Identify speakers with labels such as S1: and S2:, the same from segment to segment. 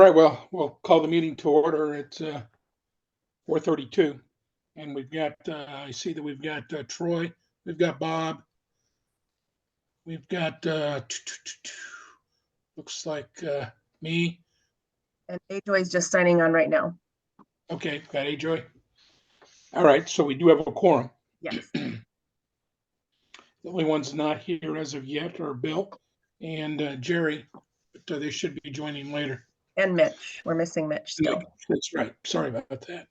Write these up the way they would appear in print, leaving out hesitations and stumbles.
S1: All right, well, we'll call the meeting to order. It's 4:32, and we've got, I see that we've got Troy, we've got Bob, we've got, looks like me.
S2: And AJoy's just signing on right now.
S1: Okay, got AJ. All right, so we do have a quorum.
S2: Yes.
S1: The only ones not here as of yet are Bill and Jerry, but they should be joining later.
S2: And Mitch. We're missing Mitch still.
S1: No, that's right. Sorry about that.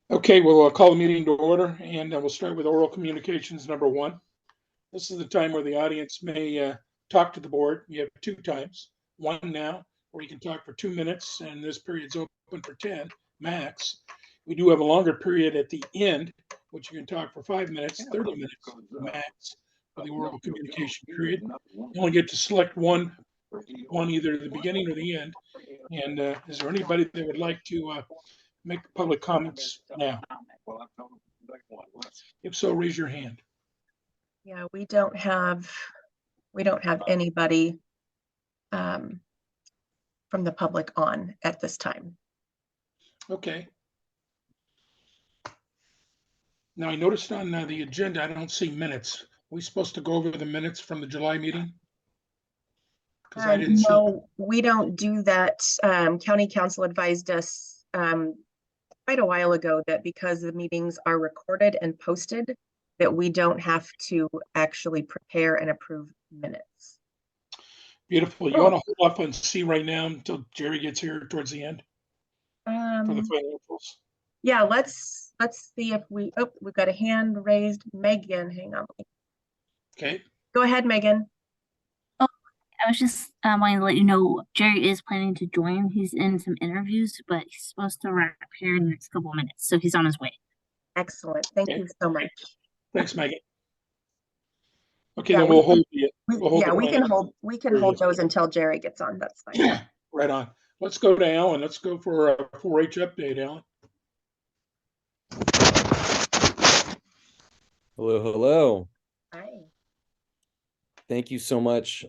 S1: Okay, we'll call the meeting to order, and we'll start with oral communications number 1. This is the time where the audience may talk to the board. You have 2 times. One now, where you can talk for 2 minutes, and this period's open for 10 max. We do have a longer period at the end, which you can talk for 5 minutes, 30 minutes max for the oral communication period. You only get to select one either the beginning or the end. And is there anybody that would like to make public comments now? If so, raise your hand.
S2: Yeah, we don't have anybody from the public on at this time.
S1: Okay. Now I noticed on the agenda, I don't see minutes. Are we supposed to go over the minutes from the July meeting? Because I didn't see.
S2: No, we don't do that. County Council advised us quite a while ago that because the meetings are recorded and posted, that we don't have to actually prepare and approve minutes.
S1: Beautiful. You want to hold off on C right now until Jerry gets here towards the end for the financials?
S2: Yeah, let's see if we've got a hand raised. Megan, hang on.
S1: Okay.
S2: Go ahead, Megan.
S3: Oh, I was just wanting to let you know Jerry is planning to join. He's in some interviews, but he's supposed to wrap here in the next couple of minutes, so he's on his way.
S2: Excellent. Thank you so much.
S1: Thanks, Megan. Okay, then we'll hold the.
S2: We can hold those until Jerry gets on. That's fine.
S1: Yeah, right on. Let's go to Alan. Let's go for a 4-H update, Alan.
S4: Hello.
S2: Hi.
S4: Thank you so much.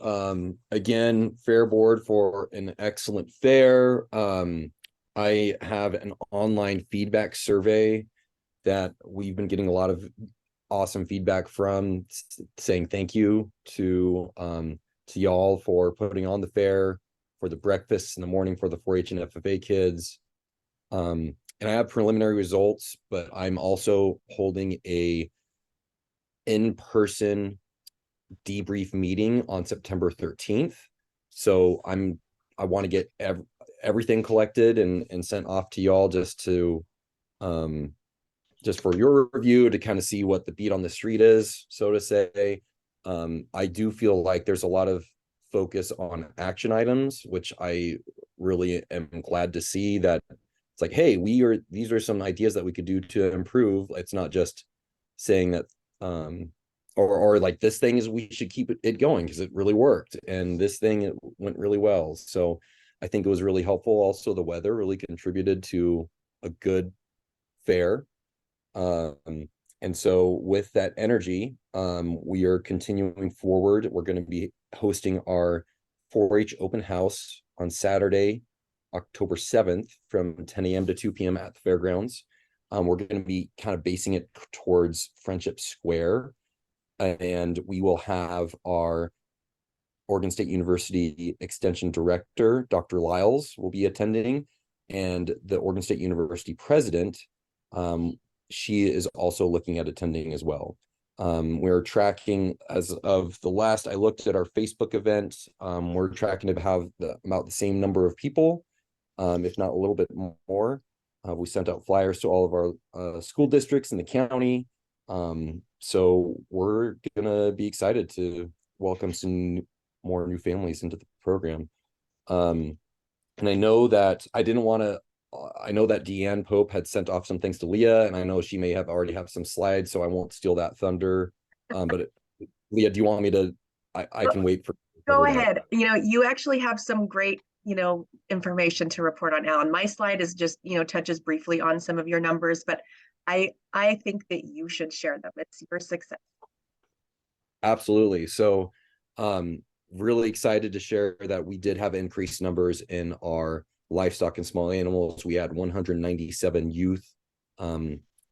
S4: Again, Fair Board for an excellent fair. I have an online feedback survey that we've been getting a lot of awesome feedback from, saying thank you to y'all for putting on the fair, for the breakfasts in the morning for the 4-H and FFA kids. And I have preliminary results, but I'm also holding a in-person debrief meeting on September 13th. So I want to get everything collected and sent off to y'all just for your review, to kind of see what the beat on the street is, so to say. I do feel like there's a lot of focus on action items, which I really am glad to see, that it's like, hey, these are some ideas that we could do to improve. It's not just saying that or like, this thing is, we should keep it going because it really worked, and this thing, it went really well. So I think it was really helpful. Also, the weather really contributed to a good fair. And so with that energy, we are continuing forward. We're going to be hosting our 4-H open house on Saturday, October 7th from 10 a.m. to 2 p.m. at the fairgrounds. We're going to be kind of basing it towards Friendship Square, and we will have our Oregon State University Extension Director, Dr. Lyles, will be attending, and the Oregon State University President, she is also looking at attending as well. We're tracking, as of the last I looked at our Facebook event, we're tracking to have about the same number of people, if not a little bit more. We sent out flyers to all of our school districts in the county. So we're gonna be excited to welcome some more new families into the program. And I know that I know that Deanne Pope had sent off some things to Leah, and I know she may already have some slides, so I won't steal that thunder. But Leah, do you want me to? I can wait for.
S2: Go ahead. You actually have some great, information to report on, Alan. My slide is just, touches briefly on some of your numbers, but I think that you should share them. It's your success.
S4: Absolutely. So really excited to share that we did have increased numbers in our livestock and small animals. We had 197 youth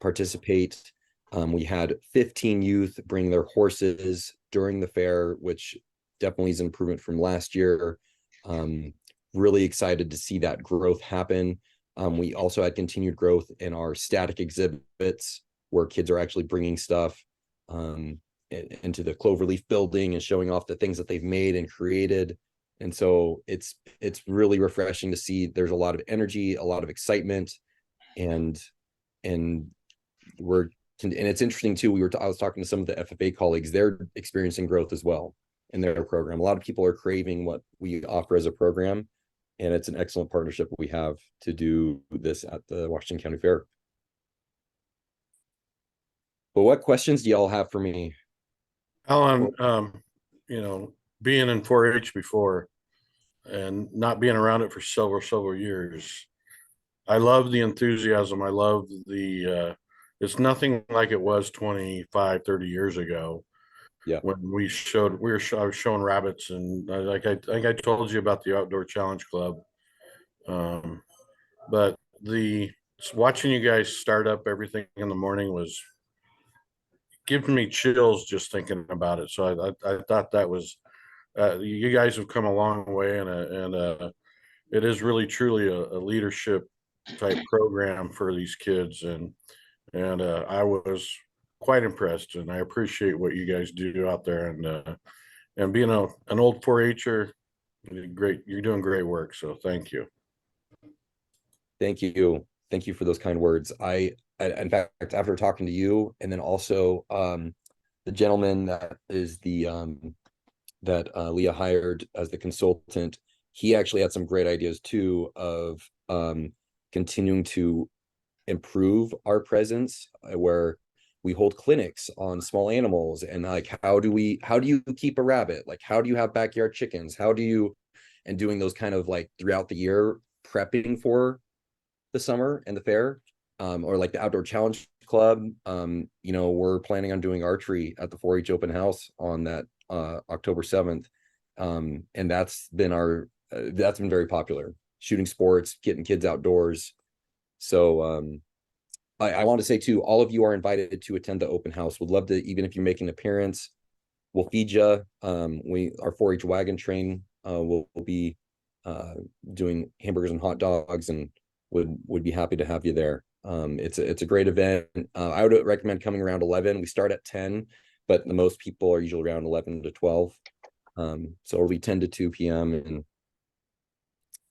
S4: participate. We had 15 youth bring their horses during the fair, which definitely is an improvement from last year. Really excited to see that growth happen. We also had continued growth in our static exhibits where kids are actually bringing stuff into the Cloverleaf building and showing off the things that they've made and created. And so it's really refreshing to see there's a lot of energy, a lot of excitement, and it's interesting too. I was talking to some of the FFA colleagues, they're experiencing growth as well in their program. A lot of people are craving what we offer as a program, and it's an excellent partnership we have to do this at the Washington County Fair. But what questions do y'all have for me?
S5: Alan, being in 4-H before and not being around it for several years, I love the enthusiasm. I love it's nothing like it was 25, 30 years ago.
S4: Yeah.
S5: When I was showing rabbits, and I told you about the Outdoor Challenge Club. But watching you guys start up everything in the morning was giving me chills just thinking about it. So I thought that was, you guys have come a long way, and it is really truly a leadership type program for these kids, and I was quite impressed, and I appreciate what you guys do out there, and being an old 4-H'er, you're doing great work. So thank you.
S4: Thank you for those kind words. In fact, after talking to you, and then also the gentleman that is that Leah hired as the consultant, he actually had some great ideas too of continuing to improve our presence, where we hold clinics on small animals, and like how do you keep a rabbit, like how do you have backyard chickens, and doing those kind of like throughout the year, prepping for the summer and the fair, or like the Outdoor Challenge Club. We're planning on doing archery at the 4-H open house on that October 7th, and that's been very popular. Shooting sports, getting kids outdoors. So I want to say too, all of you are invited to attend the open house. Would love to, even if you make an appearance, we'll feed you. Our 4-H wagon train will be doing hamburgers and hot dogs, and would be happy to have you there. It's a great event. I would recommend coming around 11. We start at 10, but the most people are usually around 11 to 12. So it'll be 10 to 2 p.m. And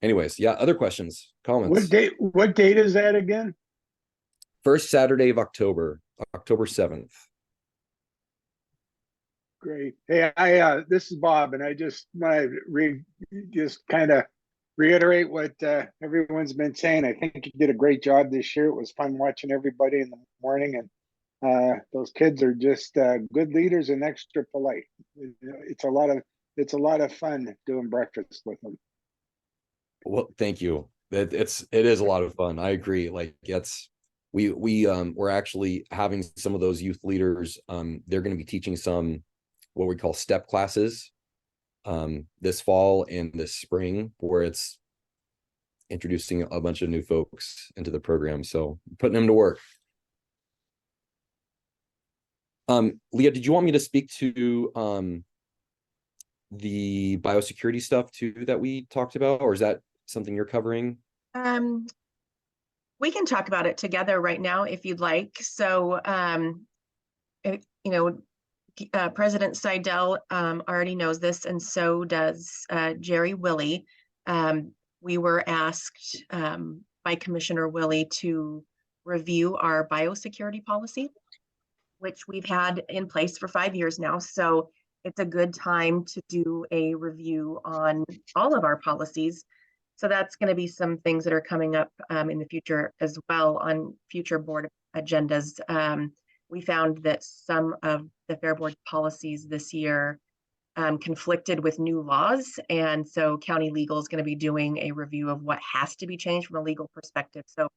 S4: anyways, yeah, other questions, comments?
S6: What date is that again?
S4: First Saturday of October 7th.
S6: Great. Hey, this is Bob, and I just want to kind of reiterate what everyone's been saying. I think you did a great job this year. It was fun watching everybody in the morning, and those kids are just good leaders and extra polite. It's a lot of fun doing breakfast with them.
S4: Well, thank you. It is a lot of fun. I agree. Like we're actually having some of those youth leaders. They're going to be teaching some what we call step classes this fall and this spring, where it's introducing a bunch of new folks into the program. So putting them to work. Leah, did you want me to speak to the biosecurity stuff too that we talked about, or is that something you're covering?
S2: We can talk about it together right now if you'd like. So, President Seidel already knows this, and so does Jerry Willey. We were asked by Commissioner Willey to review our biosecurity policy, which we've had in place for 5 years now. So it's a good time to do a review on all of our policies. So that's going to be some things that are coming up in the future as well on future board agendas. We found that some of the Fair Board policies this year conflicted with new laws. And so county legal is going to be doing a review of what has to be changed from a legal perspective. So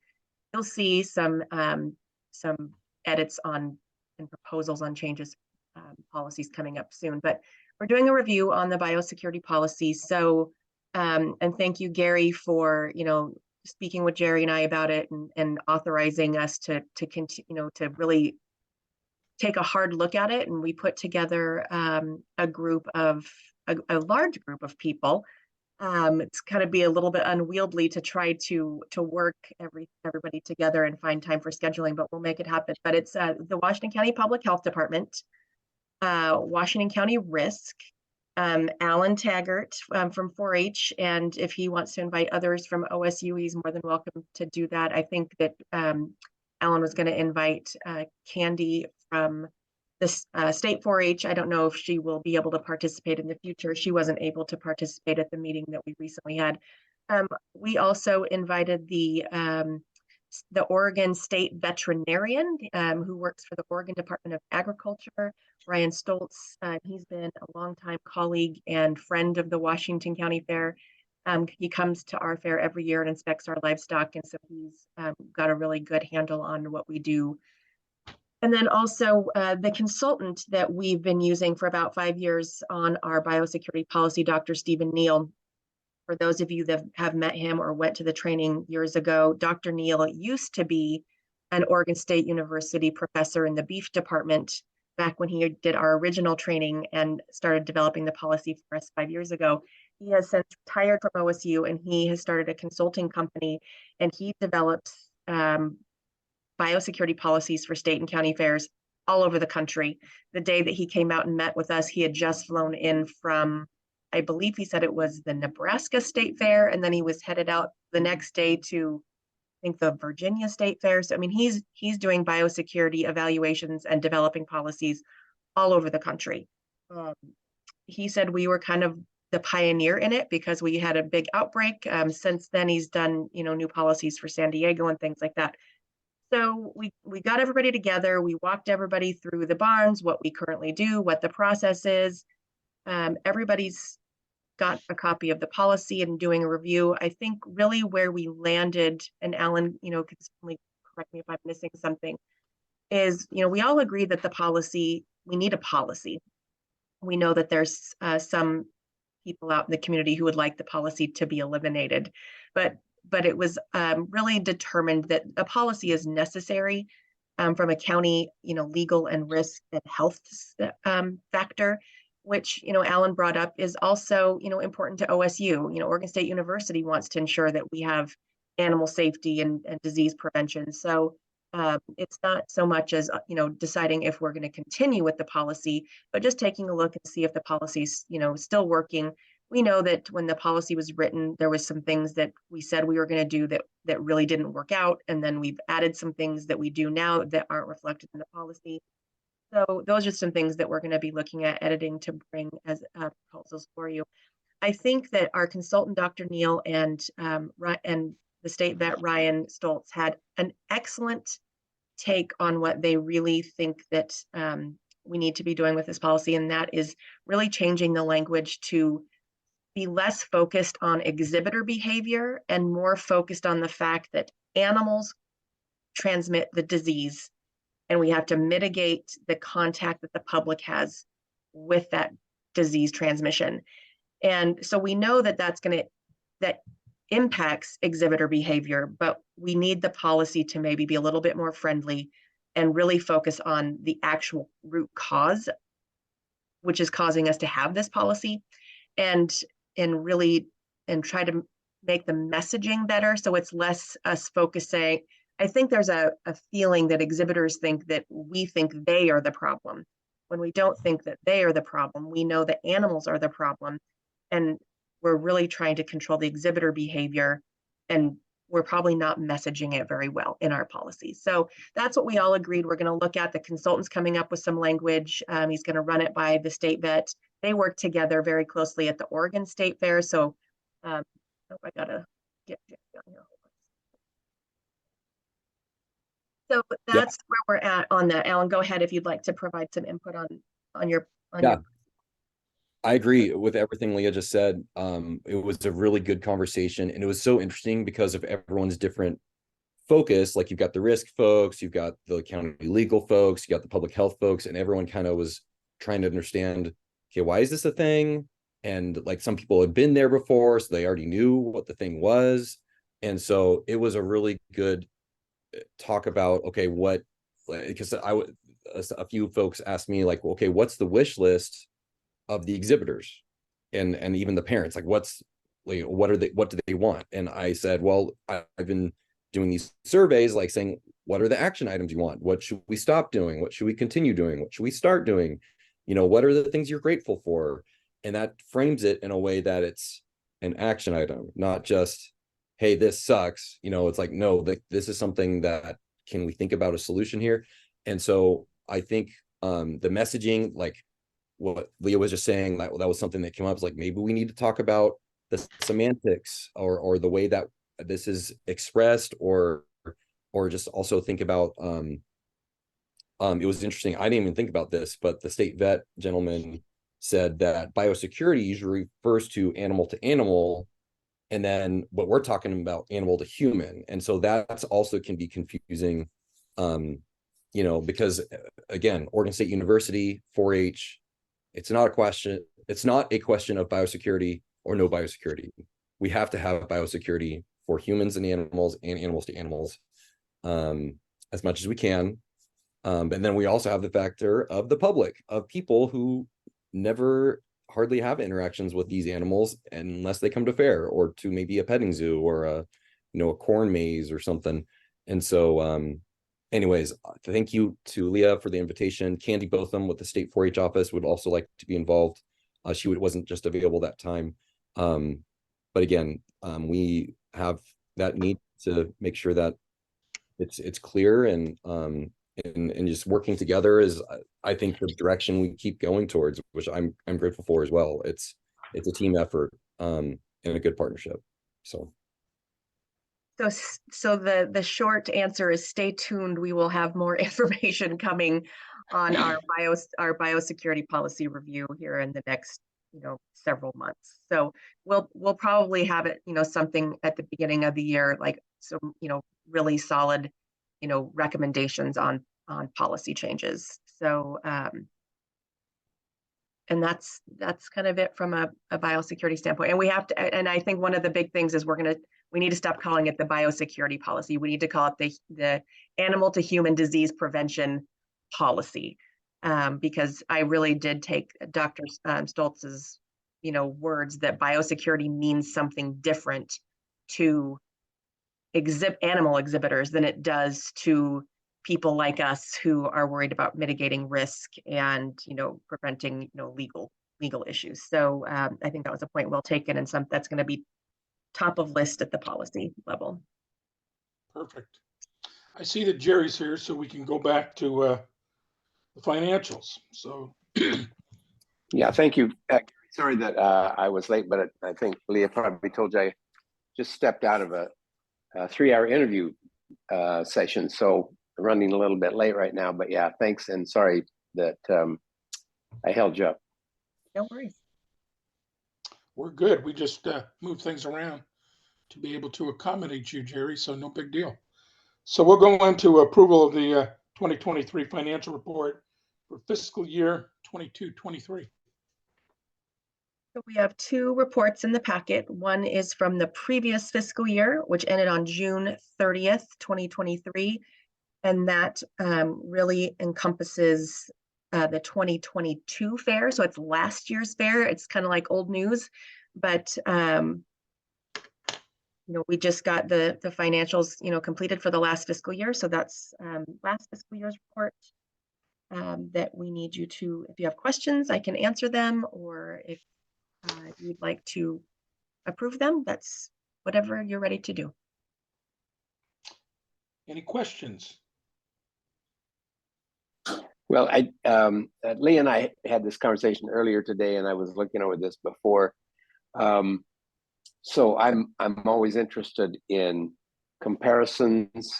S2: you'll see some edits on and proposals on changes policies coming up soon. But we're doing a review on the biosecurity policy. So, and thank you, Gary, for, speaking with Jerry and I about it and authorizing us to continue, to really take a hard look at it. And we put together a large group of people. It's kind of be a little bit unwieldy to try to work everybody together and find time for scheduling, but we'll make it happen. But it's the Washington County Public Health Department, Washington County Risk, Alan Taggart from 4-H, and if he wants to invite others from OSU, he's more than welcome to do that. I think that Alan was going to invite Candy from the state 4-H. I don't know if she will be able to participate in the future. She wasn't able to participate at the meeting that we recently had. We also invited the Oregon State veterinarian who works for the Oregon Department of Agriculture, Ryan Stoltz. He's been a longtime colleague and friend of the Washington County Fair. He comes to our fair every year and inspects our livestock, and so he's got a really good handle on what we do. And then also the consultant that we've been using for about 5 years on our biosecurity policy, Dr. Stephen Neal. For those of you that have met him or went to the training years ago, Dr. Neal used to be an Oregon State University professor in the beef department back when he did our original training and started developing the policy for us 5 years ago. He has since retired from OSU and he has started a consulting company, and he develops biosecurity policies for state and county fairs all over the country. The day that he came out and met with us, he had just flown in from, I believe he said it was the Nebraska State Fair, and then he was headed out the next day to, I think, the Virginia State Fair. So I mean, he's doing biosecurity evaluations and developing policies all over the country. He said we were kind of the pioneer in it because we had a big outbreak. Since then, he's done new policies for San Diego and things like that. So we got everybody together. We walked everybody through the barns, what we currently do, what the process is. Everybody's got a copy of the policy and doing a review. I think really where we landed, and Alan, can certainly correct me if I'm missing something, is, we all agree that we need a policy. We know that there's some people out in the community who would like the policy to be eliminated, but it was really determined that a policy is necessary from a county, legal and risk and health factor, which, Alan brought up is also, important to OSU. Oregon State University wants to ensure that we have animal safety and disease prevention. So it's not so much as, deciding if we're going to continue with the policy, but just taking a look and see if the policy's, still working. We know that when the policy was written, there was some things that we said we were going to do that really didn't work out. And then we've added some things that we do now that aren't reflected in the policy. So those are some things that we're going to be looking at editing to bring as proposals for you. I think that our consultant, Dr. Neal, and the state vet, Ryan Stoltz, had an excellent take on what they really think that we need to be doing with this policy. And that is really changing the language to be less focused on exhibitor behavior and more focused on the fact that animals transmit the disease, and we have to mitigate the contact that the public has with that disease transmission. And so we know that that impacts exhibitor behavior, but we need the policy to maybe be a little bit more friendly and really focus on the actual root cause, which is causing us to have this policy, and try to make the messaging better. So it's less us focusing. I think there's a feeling that exhibitors think that we think they are the problem, when we don't think that they are the problem. We know that animals are the problem, and we're really trying to control the exhibitor behavior, and we're probably not messaging it very well in our policies. So that's what we all agreed. We're going to look at. The consultant's coming up with some language. He's going to run it by the state vet. They work together very closely at the Oregon State Fair. So I gotta get down here. So that's where we're at on that. Alan, go ahead if you'd like to provide some input on your.
S4: I agree with everything Leah just said. It was a really good conversation, and it was so interesting because of everyone's different focus. Like, you've got the risk folks, you've got the county legal folks, you got the public health folks, and everyone kind of was trying to understand okay, why is this a thing? And like some people had been there before, so they already knew what the thing was. And so it was a really good talk about, okay, what, because a few folks asked me like, okay, what's the wish list of the exhibitors and even the parents? Like, what do they want? And I said, well, I've been doing these surveys, like saying, what are the action items you want? What should we stop doing? What should we continue doing? What should we start doing? What are the things you're grateful for? And that frames it in a way that it's an action item, not just, hey, this sucks. It's like, no, this is something that, can we think about a solution here? And so I think the messaging, like what Leah was just saying, that was something that came up. It's like, maybe we need to talk about the semantics or the way that this is expressed, or just also think about it was interesting. I didn't even think about this, but the state vet gentleman said that biosecurity usually refers to animal, and then what we're talking about, animal to human. And so that's also can be confusing, because again, Oregon State University, 4-H, it's not a question of biosecurity or no biosecurity. We have to have biosecurity for humans and animals to animals, as much as we can. And then we also have the factor of the public, of people who never hardly have interactions with these animals unless they come to fair or to maybe a petting zoo or a corn maze or something. And so anyways, thank you to Leah for the invitation. Candy Botham with the state 4-H office would also like to be involved. She wasn't just available that time, but again, we have that need to make sure that it's clear, and just working together is, I think, the direction we keep going towards, which I'm grateful for as well. It's a team effort, and a good partnership. So
S2: the short answer is stay tuned. We will have more information coming on our biosecurity policy review here in the next several months. So we'll probably have it something at the beginning of the year, like some really solid recommendations on policy changes. So and that's kind of it from a biosecurity standpoint. And we have to, and I think one of the big things is we need to stop calling it the biosecurity policy. We need to call it the animal to human disease prevention policy, because I really did take Dr. Stoltz's words that biosecurity means something different to animal exhibitors than it does to people like us who are worried about mitigating risk and preventing legal issues. So I think that was a point well taken, and that's going to be top of list at the policy level.
S1: Perfect. I see that Jerry's here, so we can go back to the financials. So
S7: yeah, thank you. Sorry that I was late, but I think Leah probably told you I just stepped out of a 3-hour interview session, so running a little bit late right now. But yeah, thanks, and sorry that I held you up.
S2: No worries.
S1: we're good. We just move things around to be able to accommodate you, Jerry, so no big deal. So we'll go on to approval of the 2023 financial report for fiscal year 22-23.
S2: So we have 2 reports in the packet. One is from the previous fiscal year, which ended on June 30th, 2023. And that really encompasses the 2022 fair. So it's last year's fair. It's kind of like old news, but we just got the financials, completed for the last fiscal year. So that's last fiscal year's report that we need you to, if you have questions, I can answer them, or if you'd like to approve them, that's whatever you're ready to do.
S1: Any questions?
S7: Well, Lee and I had this conversation earlier today, and I was looking over this before. So I'm always interested in comparisons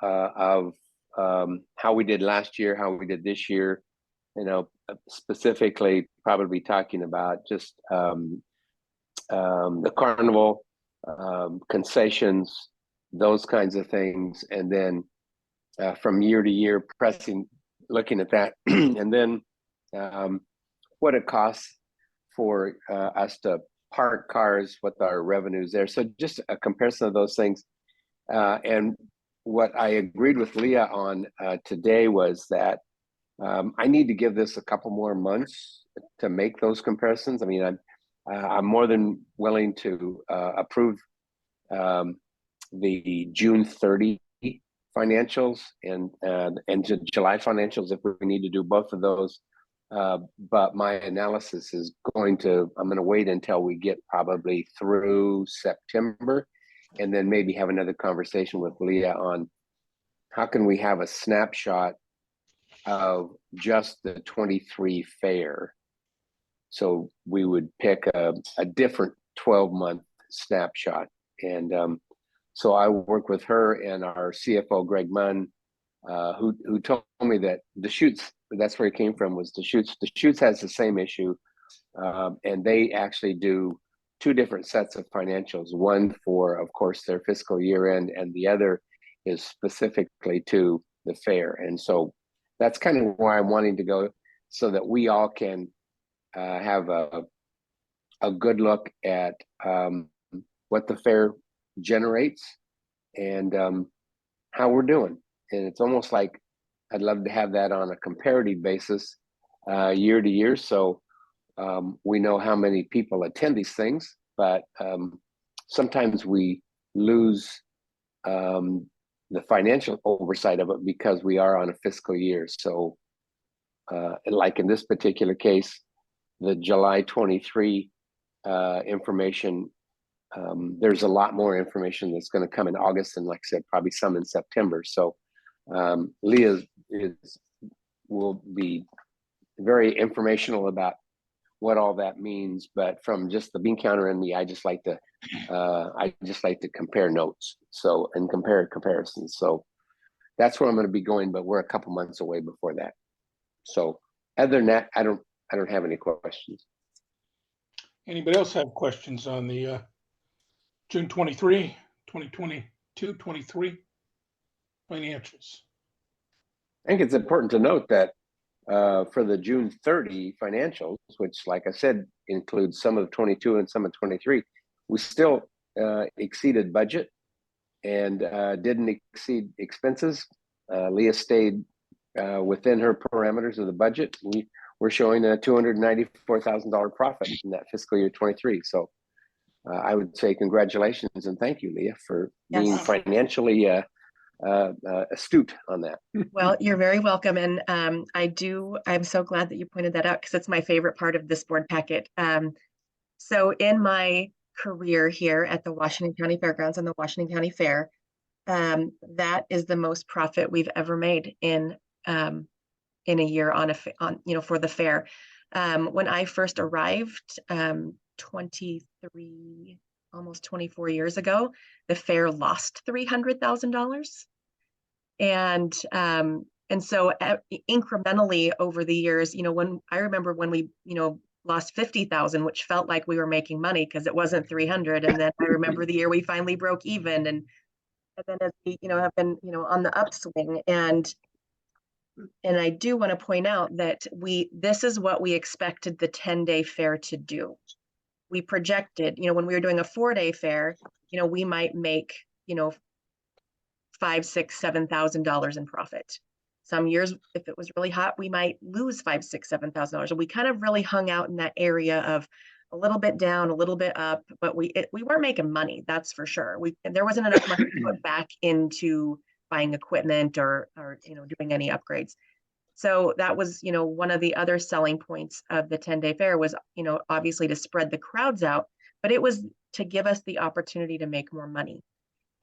S7: of how we did last year, how we did this year. Specifically, probably talking about just the carnival, concessions, those kinds of things, and then from year to year, looking at that, and then what it costs for us to park cars, what our revenues there. So just a comparison of those things. And what I agreed with Leah on today was that I need to give this a couple more months to make those comparisons. I mean, I'm more than willing to approve the June 30 financials and July financials if we need to do both of those. But my analysis is I'm going to wait until we get probably through September, and then maybe have another conversation with Leah on how can we have a snapshot of just the 23 fair. So we would pick a different 12-month snapshot. And so I work with her and our CFO, Greg Munn, who told me that Deschutes, that's where it came from, was Deschutes. Deschutes has the same issue. And they actually do two different sets of financials, one for, of course, their fiscal year end, and the other is specifically to the fair. And so that's kind of where I'm wanting to go, so that we all can have a good look at what the fair generates and how we're doing. And it's almost like I'd love to have that on a comparative basis year to year. So we know how many people attend these things, but sometimes we lose the financial oversight of it because we are on a fiscal year. So like in this particular case, the July 23 information, there's a lot more information that's going to come in August, and like I said, probably some in September. So Leah will be very informational about what all that means, but from just the bean counter and me, I just like to compare notes, so, and compare comparisons. So that's where I'm going to be going, but we're a couple months away before that. So other than that, I don't have any questions.
S1: Anybody else have questions on the June 23, 2022, 23 financials?
S7: I think it's important to note that for the June 30 financials, which, like I said, includes some of 22 and some of 23, we still exceeded budget and didn't exceed expenses. Leah stayed within her parameters of the budget. We're showing a $294,000 profit in that fiscal year 23. So I would say congratulations and thank you, Leah, for being financially astute on that.
S2: Well, you're very welcome. And I'm so glad that you pointed that out, because it's my favorite part of this board packet. So in my career here at the Washington County Fairgrounds and the Washington County Fair, that is the most profit we've ever made in a year for the fair. When I first arrived 23, almost 24 years ago, the fair lost $300,000. And so incrementally over the years, when I remember when we, lost 50,000, which felt like we were making money because it wasn't 300. And then I remember the year we finally broke even, and then as we, have been, on the upswing. And I do want to point out that this is what we expected the 10-day fair to do. We projected, when we were doing a 4-day fair, we might make, $5,000, $6,000, $7,000 in profit. Some years, if it was really hot, we might lose $5,000, $6,000, $7,000. And we kind of really hung out in that area of a little bit down, a little bit up, but we weren't making money. That's for sure. There wasn't enough money to put back into buying equipment or doing any upgrades. So that was, one of the other selling points of the 10-day fair was, obviously to spread the crowds out, but it was to give us the opportunity to make more money.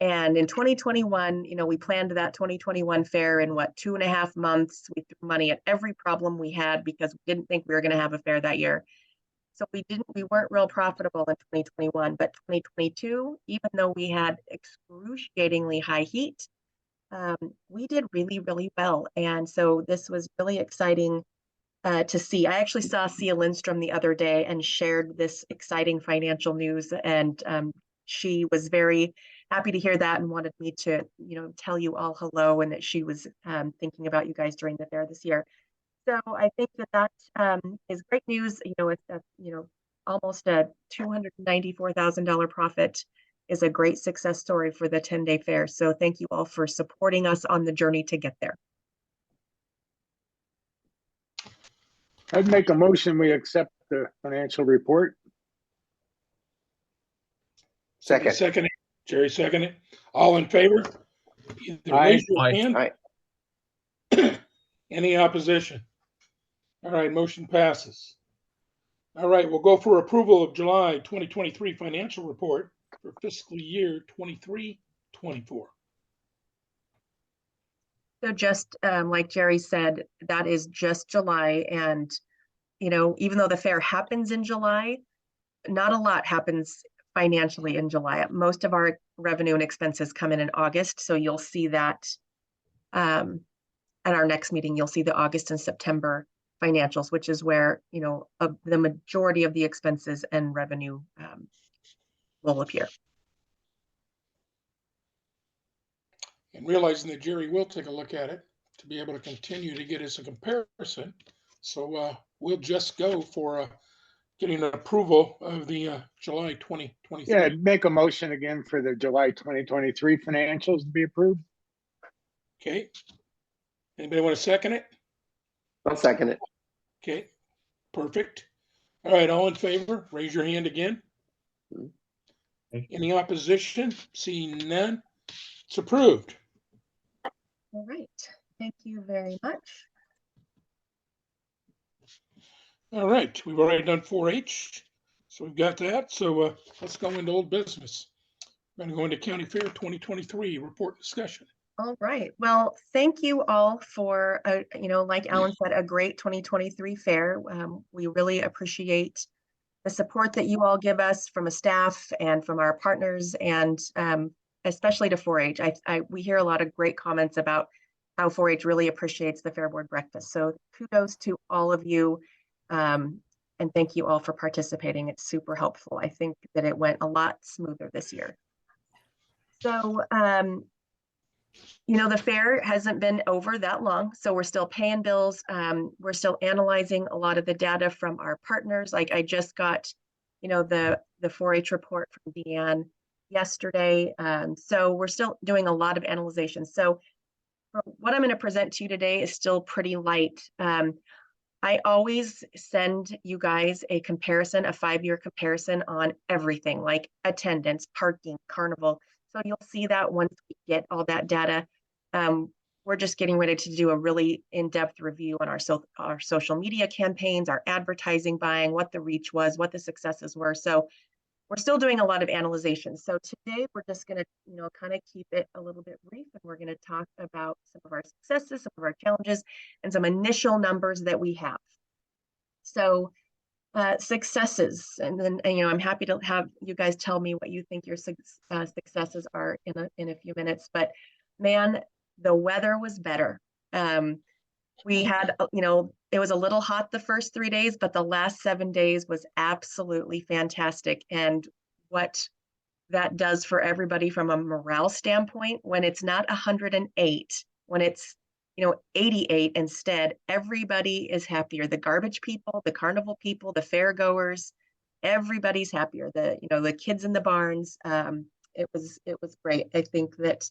S2: And in 2021, we planned that 2021 fair in 2.5 months. We threw money at every problem we had because we didn't think we were going to have a fair that year. So we weren't real profitable in 2021, but 2022, even though we had excruciatingly high heat, we did really, really well. And so this was really exciting to see. I actually saw Sia Lindstrom the other day and shared this exciting financial news. And she was very happy to hear that and wanted me to, tell you all hello, and that she was thinking about you guys during the fair this year. So I think that is great news. You know, it's almost a $294,000 profit is a great success story for the 10-day fair. So thank you all for supporting us on the journey to get there.
S6: I'd make a motion, we accept the financial report.
S7: Second.
S1: Second, Jerry seconded. All in favor? Either
S6: Aye.
S1: raise your
S8: Aye.
S1: hand.
S7: Aye.
S1: Any opposition? All right, motion passes. All right, we'll go for approval of July 2023 financial report for fiscal year 23-24.
S2: So just like Jerry said, that is just July. And, you know, even though the fair happens in July, not a lot happens financially in July. Most of our revenue and expenses come in August. So you'll see that at our next meeting, you'll see the August and September financials, which is where, you know, the majority of the expenses and revenue will appear.
S1: And realizing that Jerry will take a look at it to be able to continue to get us a comparison. So we'll just go for getting an approval of the July 2023.
S6: Yeah, I'd make a motion again for the July 2023 financials to be approved.
S1: Okay. Anybody want to second it?
S7: I'll second it.
S1: Okay, perfect. All right, all in favor, raise your hand again. Any opposition? Seeing none, it's approved.
S2: All right, thank you very much.
S1: All right, we've already done 4-H, so we've got that. So let's go into old business. We're going to go into County Fair 2023 report discussion.
S2: All right. Well, thank you all for, you know, like Alan said, a great 2023 fair. We really appreciate the support that you all give us from a staff and from our partners, and especially to 4-H. We hear a lot of great comments about how 4-H really appreciates the Fair Board Breakfast. So kudos to all of you. And thank you all for participating. It's super helpful. I think that it went a lot smoother this year. So, you know, the fair hasn't been over that long, so we're still paying bills. We're still analyzing a lot of the data from our partners. Like I just got, you know, the 4-H report from Deanne yesterday. So we're still doing a lot of analyzation. So what I'm going to present to you today is still pretty light. I always send you guys a comparison, a 5-year comparison on everything like attendance, parking, carnival. So you'll see that once we get all that data. We're just getting ready to do a really in-depth review on our social media campaigns, our advertising buying, what the reach was, what the successes were. So we're still doing a lot of analyzation. So today we're just going to, you know, kind of keep it a little bit brief, and we're going to talk about some of our successes, some of our challenges, and some initial numbers that we have. So successes, and then, you know, I'm happy to have you guys tell me what you think your successes are in a few minutes. But man, the weather was better. We had, you know, it was a little hot the first 3 days, but the last 7 days was absolutely fantastic. And what that does for everybody from a morale standpoint, when it's not 108, when it's, you know, 88 instead, everybody is happier. The garbage people, the carnival people, the fair goers, everybody's happier. You know, the kids in the barns. It was great. I think that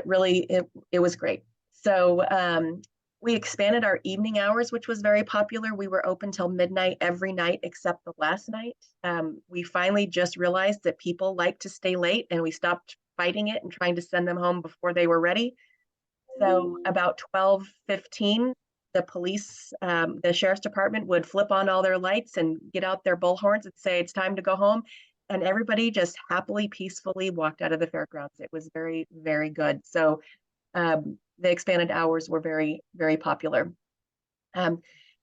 S2: really it was great. So we expanded our evening hours, which was very popular. We were open till midnight every night except the last night. We finally just realized that people like to stay late, and we stopped fighting it and trying to send them home before they were ready. So about 12:15, the police, the sheriff's department would flip on all their lights and get out their bullhorns and say, it's time to go home. And everybody just happily, peacefully walked out of the fairgrounds. It was very, very good. So the expanded hours were very, very popular.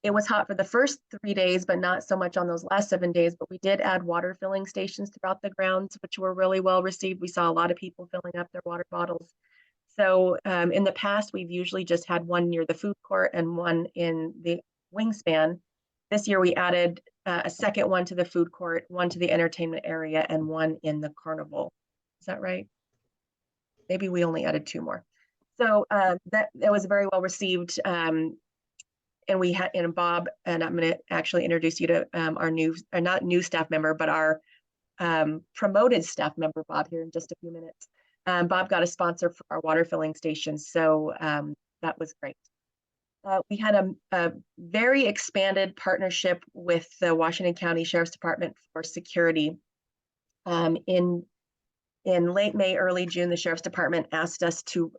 S2: It was hot for the first 3 days, but not so much on those last 7 days. But we did add water filling stations throughout the grounds, which were really well received. We saw a lot of people filling up their water bottles. So in the past, we've usually just had one near the food court and one in the wingspan. This year, we added a second one to the food court, one to the entertainment area, and one in the carnival. Is that right? Maybe we only added 2 more. So that was very well received. and we had, and Bob, and I'm going to actually introduce you to our new, or not new staff member, but our promoted staff member, Bob, here in just a few minutes. Bob got a sponsor for our water filling station, so that was great. We had a very expanded partnership with the Washington County Sheriff's Department for security. In late May, early June, the Sheriff's Department asked us to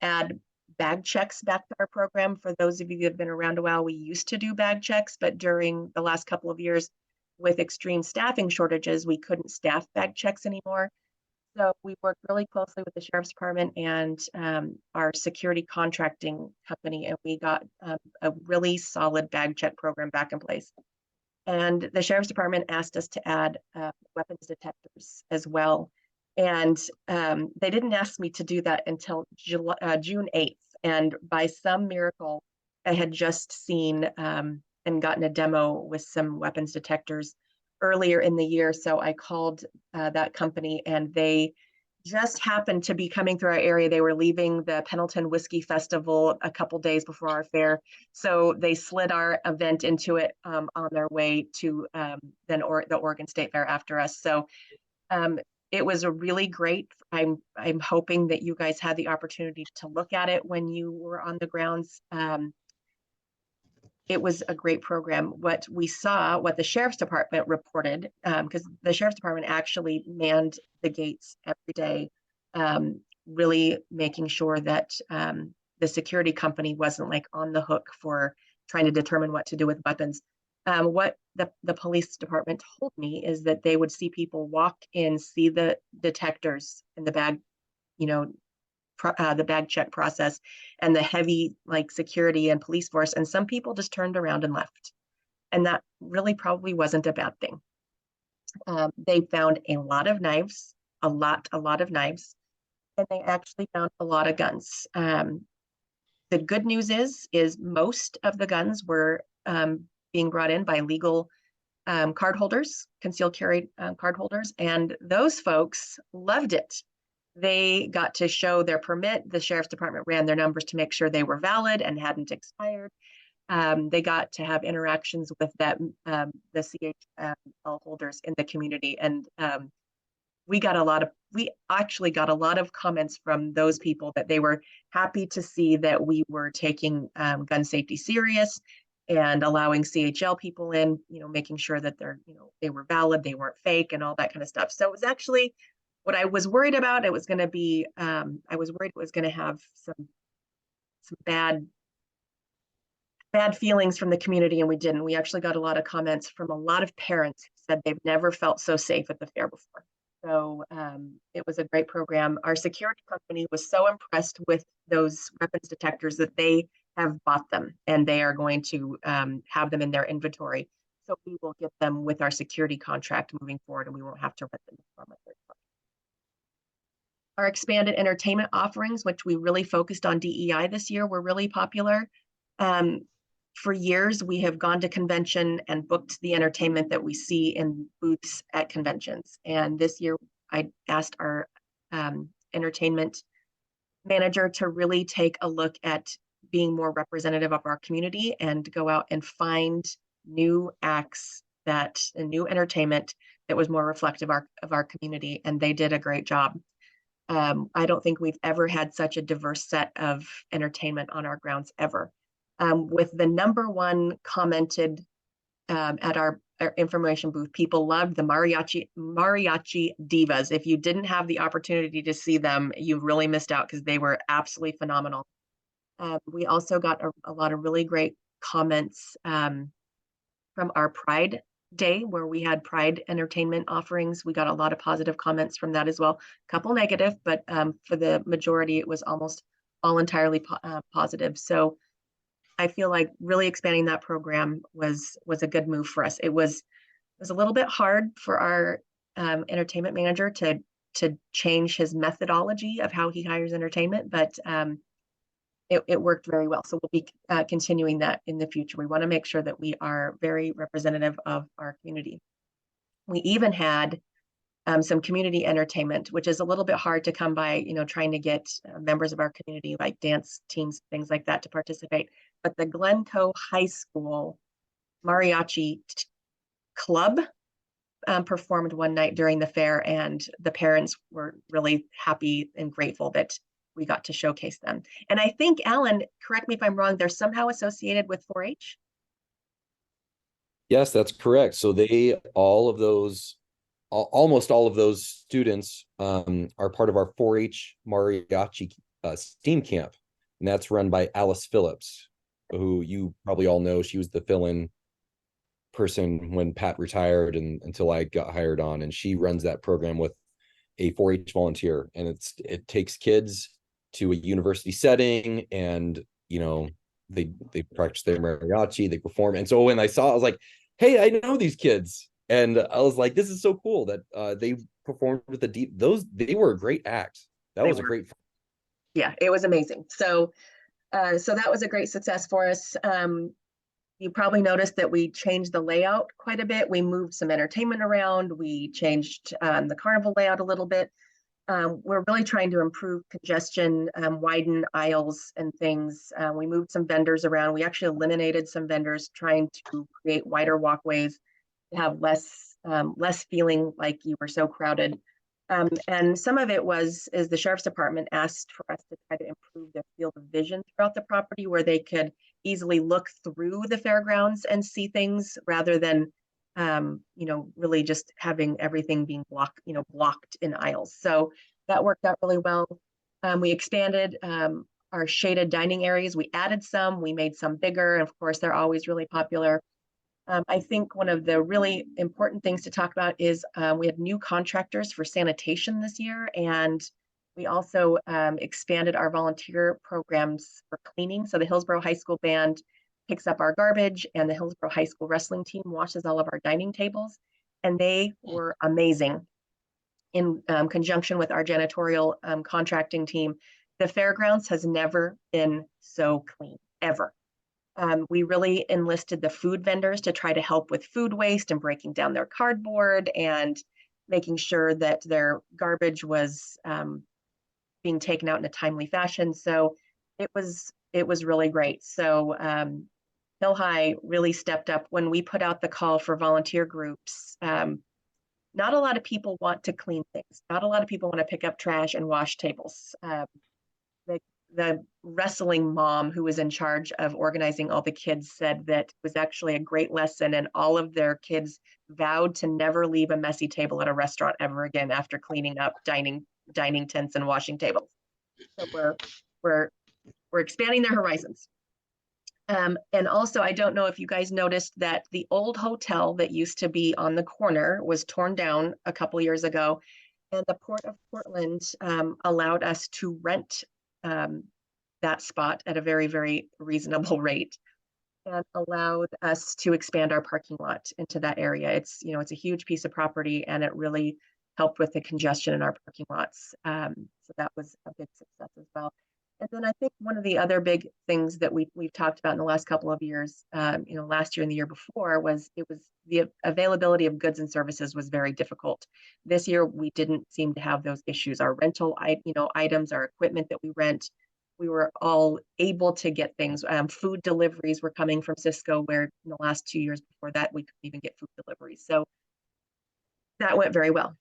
S2: add bag checks back to our program. For those of you that have been around a while, we used to do bag checks, but during the last couple of years with extreme staffing shortages, we couldn't staff bag checks anymore. So we worked really closely with the Sheriff's Department and our security contracting company, and we got a really solid bag check program back in place. And the Sheriff's Department asked us to add weapons detectors as well. And they didn't ask me to do that until June 8th. And by some miracle, I had just seen and gotten a demo with some weapons detectors earlier in the year. So I called that company, and they just happened to be coming through our area. They were leaving the Pendleton Whiskey Festival a couple days before our fair. So they slid our event into it on their way to the Oregon State Fair after us. So it was a really great. I'm hoping that you guys had the opportunity to look at it when you were on the grounds. It was a great program. What we saw, what the Sheriff's Department reported, because the Sheriff's Department actually manned the gates every day, really making sure that the security company wasn't like on the hook for trying to determine what to do with weapons. What the police department told me is that they would see people walk in, see the detectors in the bag, the bag check process and the heavy like security and police force, and some people just turned around and left, and that really probably wasn't a bad thing. They found a lot of knives, a lot of knives, and they actually found a lot of guns. The good news is most of the guns were being brought in by legal card holders, concealed carry card holders, and those folks loved it. They got to show their permit. The Sheriff's Department ran their numbers to make sure they were valid and hadn't expired. They got to have interactions with the CHL holders in the community. And we actually got a lot of comments from those people that they were happy to see that we were taking gun safety serious and allowing CHL people in, making sure that they were valid, they weren't fake and all that kind of stuff. So it was actually, what I was worried about, it was going to be, I was worried it was going to have some bad feelings from the community, and we didn't. We actually got a lot of comments from a lot of parents who said they've never felt so safe at the fair before. So it was a great program. Our security company was so impressed with those weapons detectors that they have bought them, and they are going to have them in their inventory. So we will get them with our security contract moving forward, and we won't have to rent them from a third party. Our expanded entertainment offerings, which we really focused on DEI this year, were really popular. For years, we have gone to convention and booked the entertainment that we see in booths at conventions. And this year, I asked our entertainment manager to really take a look at being more representative of our community and go out and find new acts and new entertainment that was more reflective of our community. And they did a great job. I don't think we've ever had such a diverse set of entertainment on our grounds ever. With the #1 commented at our information booth, people loved the mariachi divas. If you didn't have the opportunity to see them, you really missed out because they were absolutely phenomenal. We also got a lot of really great comments from our Pride Day, where we had Pride entertainment offerings. We got a lot of positive comments from that as well. A couple negative, but for the majority, it was almost all entirely positive. So I feel like really expanding that program was a good move for us. It was a little bit hard for our entertainment manager to change his methodology of how he hires entertainment, but it worked very well. So we'll be continuing that in the future. We want to make sure that we are very representative of our community. We even had some community entertainment, which is a little bit hard to come by, trying to get members of our community like dance teams, things like that to participate. but the Glencoe High School Mariachi Club performed one night during the fair, and the parents were really happy and grateful that we got to showcase them. And I think, Alan, correct me if I'm wrong, they're somehow associated with 4-H?
S4: Yes, that's correct. So they, all of those, almost all of those students are part of our 4-H mariachi STEAM camp. And that's run by Alice Phillips, who you probably all know. She was the fill-in person when Pat retired and until I got hired on. And she runs that program with a 4-H volunteer. And it takes kids to a university setting, and they practice their mariachi, they perform. And so when I saw, I was like, hey, I know these kids. And I was like, this is so cool that they performed with they were a great act. That was a great.
S2: Yeah, it was amazing. So that was a great success for us. You probably noticed that we changed the layout quite a bit. We moved some entertainment around. We changed the carnival layout a little bit. We're really trying to improve congestion, widen aisles and things. We moved some vendors around. We actually eliminated some vendors, trying to create wider walkways to have less feeling like you were so crowded. And some of it is the Sheriff's Department asked for us to try to improve their field of vision throughout the property, where they could easily look through the fairgrounds and see things rather than really just having everything being blocked in aisles. So that worked out really well. We expanded our shaded dining areas. We added some, we made some bigger, and of course, they're always really popular. I think one of the really important things to talk about is we have new contractors for sanitation this year, and we also expanded our volunteer programs for cleaning. So the Hillsborough High School Band picks up our garbage, and the Hillsborough High School wrestling team washes all of our dining tables, and they were amazing. In conjunction with our janitorial contracting team, the fairgrounds has never been so clean, ever. We really enlisted the food vendors to try to help with food waste and breaking down their cardboard and making sure that their garbage was being taken out in a timely fashion. So it was really great. So Hill High really stepped up when we put out the call for volunteer groups. Not a lot of people want to clean things. Not a lot of people want to pick up trash and wash tables. The wrestling mom who was in charge of organizing all the kids said that it was actually a great lesson, and all of their kids vowed to never leave a messy table at a restaurant ever again after cleaning up dining tents and washing tables. So we're expanding their horizons. And also, I don't know if you guys noticed that the old hotel that used to be on the corner was torn down a couple years ago, and the Port of Portland allowed us to rent that spot at a very, very reasonable rate, and allowed us to expand our parking lot into that area. It's a huge piece of property, and it really helped with the congestion in our parking lots. So that was a big success as well. And then I think one of the other big things that we've talked about in the last couple of years, last year and the year before, was the availability of goods and services was very difficult. This year, we didn't seem to have those issues. Our rental, items, our equipment that we rent, we were all able to get things. Food deliveries were coming from Cisco, where in the last 2 years before that, we couldn't even get food deliveries. So that went very well.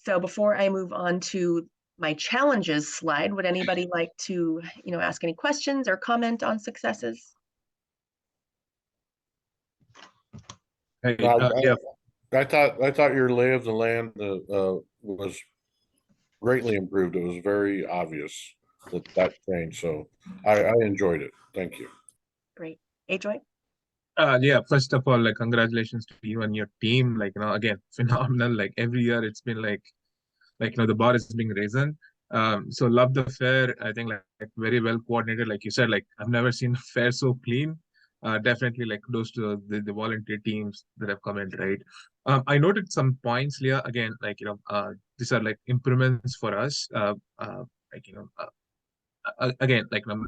S2: So before I move on to my challenges slide, would anybody like to, ask any questions or comment on successes?
S8: Hey,
S5: Yeah. I thought your lay of the land was greatly improved. It was very obvious that changed. So I enjoyed it. Thank you.
S2: Great. Joy?
S8: yeah, first of all, congratulations to you and your team. Again, phenomenal. Every year it's been the bar is being risen. So love the fair. I think very well coordinated. Like you said, I've never seen a fair so clean. Definitely kudos to the volunteer teams that have come in, right? I noted some points, Leah. Again, these are improvements for us. Again,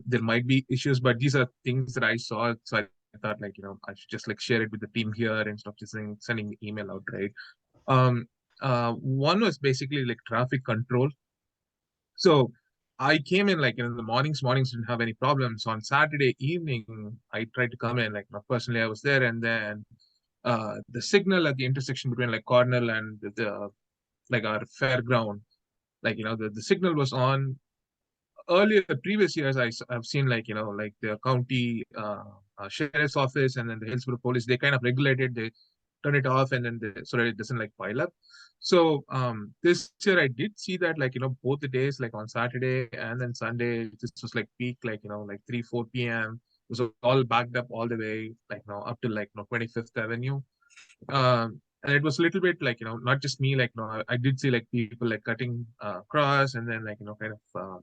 S8: there might be issues, but these are things that I saw. So I thought I should just share it with the team here instead of just sending the email out, right? One was basically traffic control. So I came in like in the mornings didn't have any problems. On Saturday evening, I tried to come in, like personally I was there, and then the signal at the intersection between like Cornell and the like our fairground, like the signal was on. Earlier, the previous years, I've seen like like the county sheriff's office and then the Hillsborough police, they kind of regulate it, they turn it off, and then so that it doesn't like pile up. So this year I did see that like both the days, like on Saturday and then Sunday, this was like peak, like like 3-4 p.m. It was all backed up all the way, like up to like 25th Avenue. And it was a little bit like not just me, like I did see like people like cutting across, and then like kind of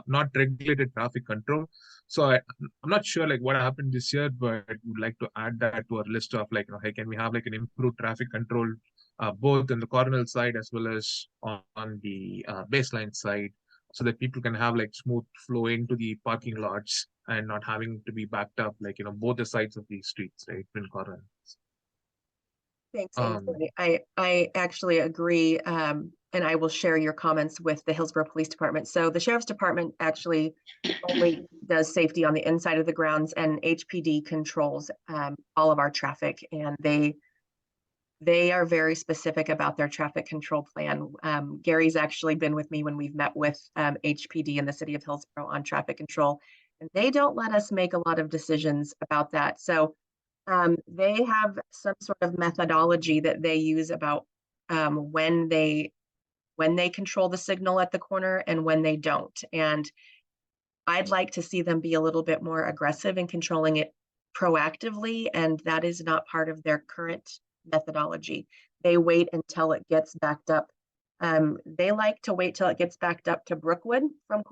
S8: not regulated traffic control. So I'm not sure like what happened this year, but would like to add that to our list of like hey, can we have like an improved traffic control both in the Cornell side as well as on the baseline side, so that people can have like smooth flow into the parking lots and not having to be backed up like both the sides of the streets, right, in Cornell.
S2: Thanks, Ainsley. I actually agree, and I will share your comments with the Hillsborough Police Department. So the Sheriff's Department actually only does safety on the inside of the grounds, and HPD controls all of our traffic, and they are very specific about their traffic control plan. Gary's actually been with me when we've met with HPD in the city of Hillsborough on traffic control, and they don't let us make a lot of decisions about that. So they have some sort of methodology that they use about when they control the signal at the corner and when they don't. And I'd like to see them be a little bit more aggressive in controlling it proactively, and that is not part of their current methodology. They wait until it gets backed up. They like to wait till it gets backed up to Brookwood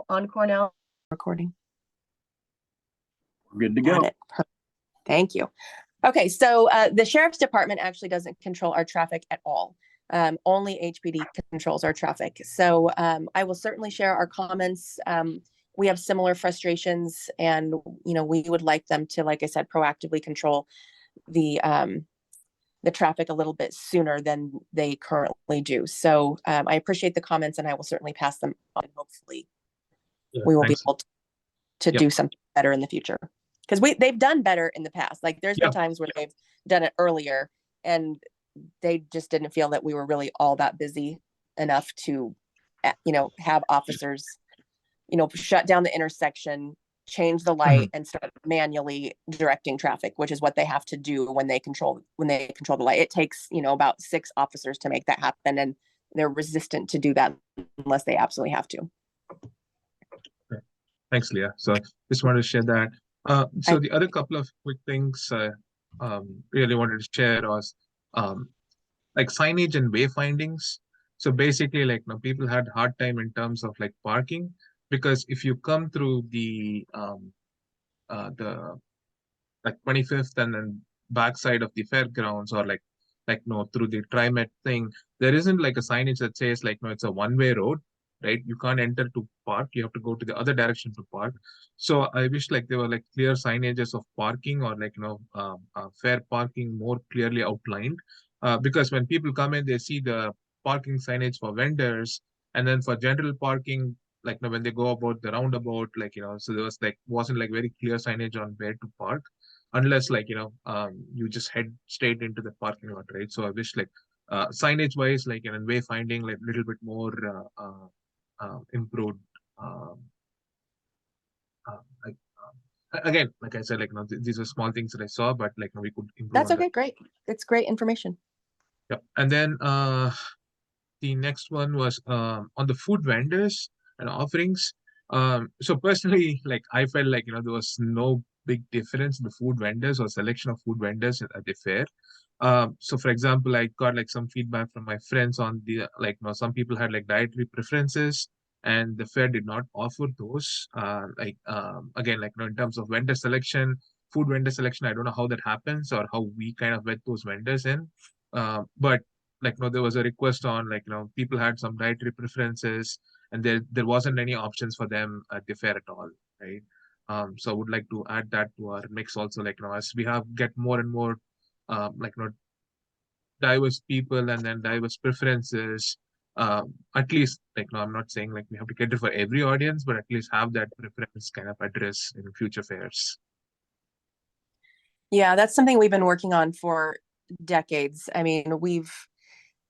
S2: on Cornell. Recording.
S9: Good to go.
S2: Thank you. Okay, so the Sheriff's Department actually doesn't control our traffic at all. Only HPD controls our traffic. So I will certainly share our comments. We have similar frustrations, and we would like them to, like I said, proactively control the traffic a little bit sooner than they currently do. So I appreciate the comments, and I will certainly pass them on. Hopefully, we will be able to do something better in the future. Because they've done better in the past. Like there's been times where they've done it earlier, and they just didn't feel that we were really all that busy enough to, have officers, shut down the intersection, change the light, and start manually directing traffic, which is what they have to do when they control the light. It takes about 6 officers to make that happen, and they're resistant to do that unless they absolutely have to.
S8: Thanks, Leah. So just wanted to share that. So the other couple of quick things really wanted to share was like signage and wayfindings. So basically, like people had a hard time in terms of like parking, because if you come through the like 25th and then backside of the fairgrounds, or like through the TriMet thing, there isn't like a signage that says like it's a one-way road, right? You can't enter to park, you have to go to the other direction to park. So I wish like there were like clear signages of parking, or like fair parking more clearly outlined, because when people come in, they see the parking signage for vendors, and then for general parking, like when they go about the roundabout, like so there was like wasn't like very clear signage on where to park, unless like you just head straight into the parking lot, right? So I wish like signage wise, like in wayfinding, like a little bit more improved. Again, like I said, like these are small things that I saw, but like we could improve.
S2: That's okay. Great. It's great information.
S8: Yep. And then the next one was on the food vendors and offerings. So personally, like I felt like there was no big difference in the food vendors or selection of food vendors at the fair. So for example, I got like some feedback from my friends on the some people had like dietary preferences, and the fair did not offer those. Again, like in terms of vendor selection, food vendor selection, I don't know how that happens or how we kind of vet those vendors in. But like there was a request on like people had some dietary preferences, and there wasn't any options for them at the fair at all, right? So I would like to add that to our mix also, like as we get more and more diverse people and then diverse preferences, at least like, no, I'm not saying like we have to cater for every audience, but at least have that preference kind of address in future fairs.
S2: Yeah, that's something we've been working on for decades. I mean,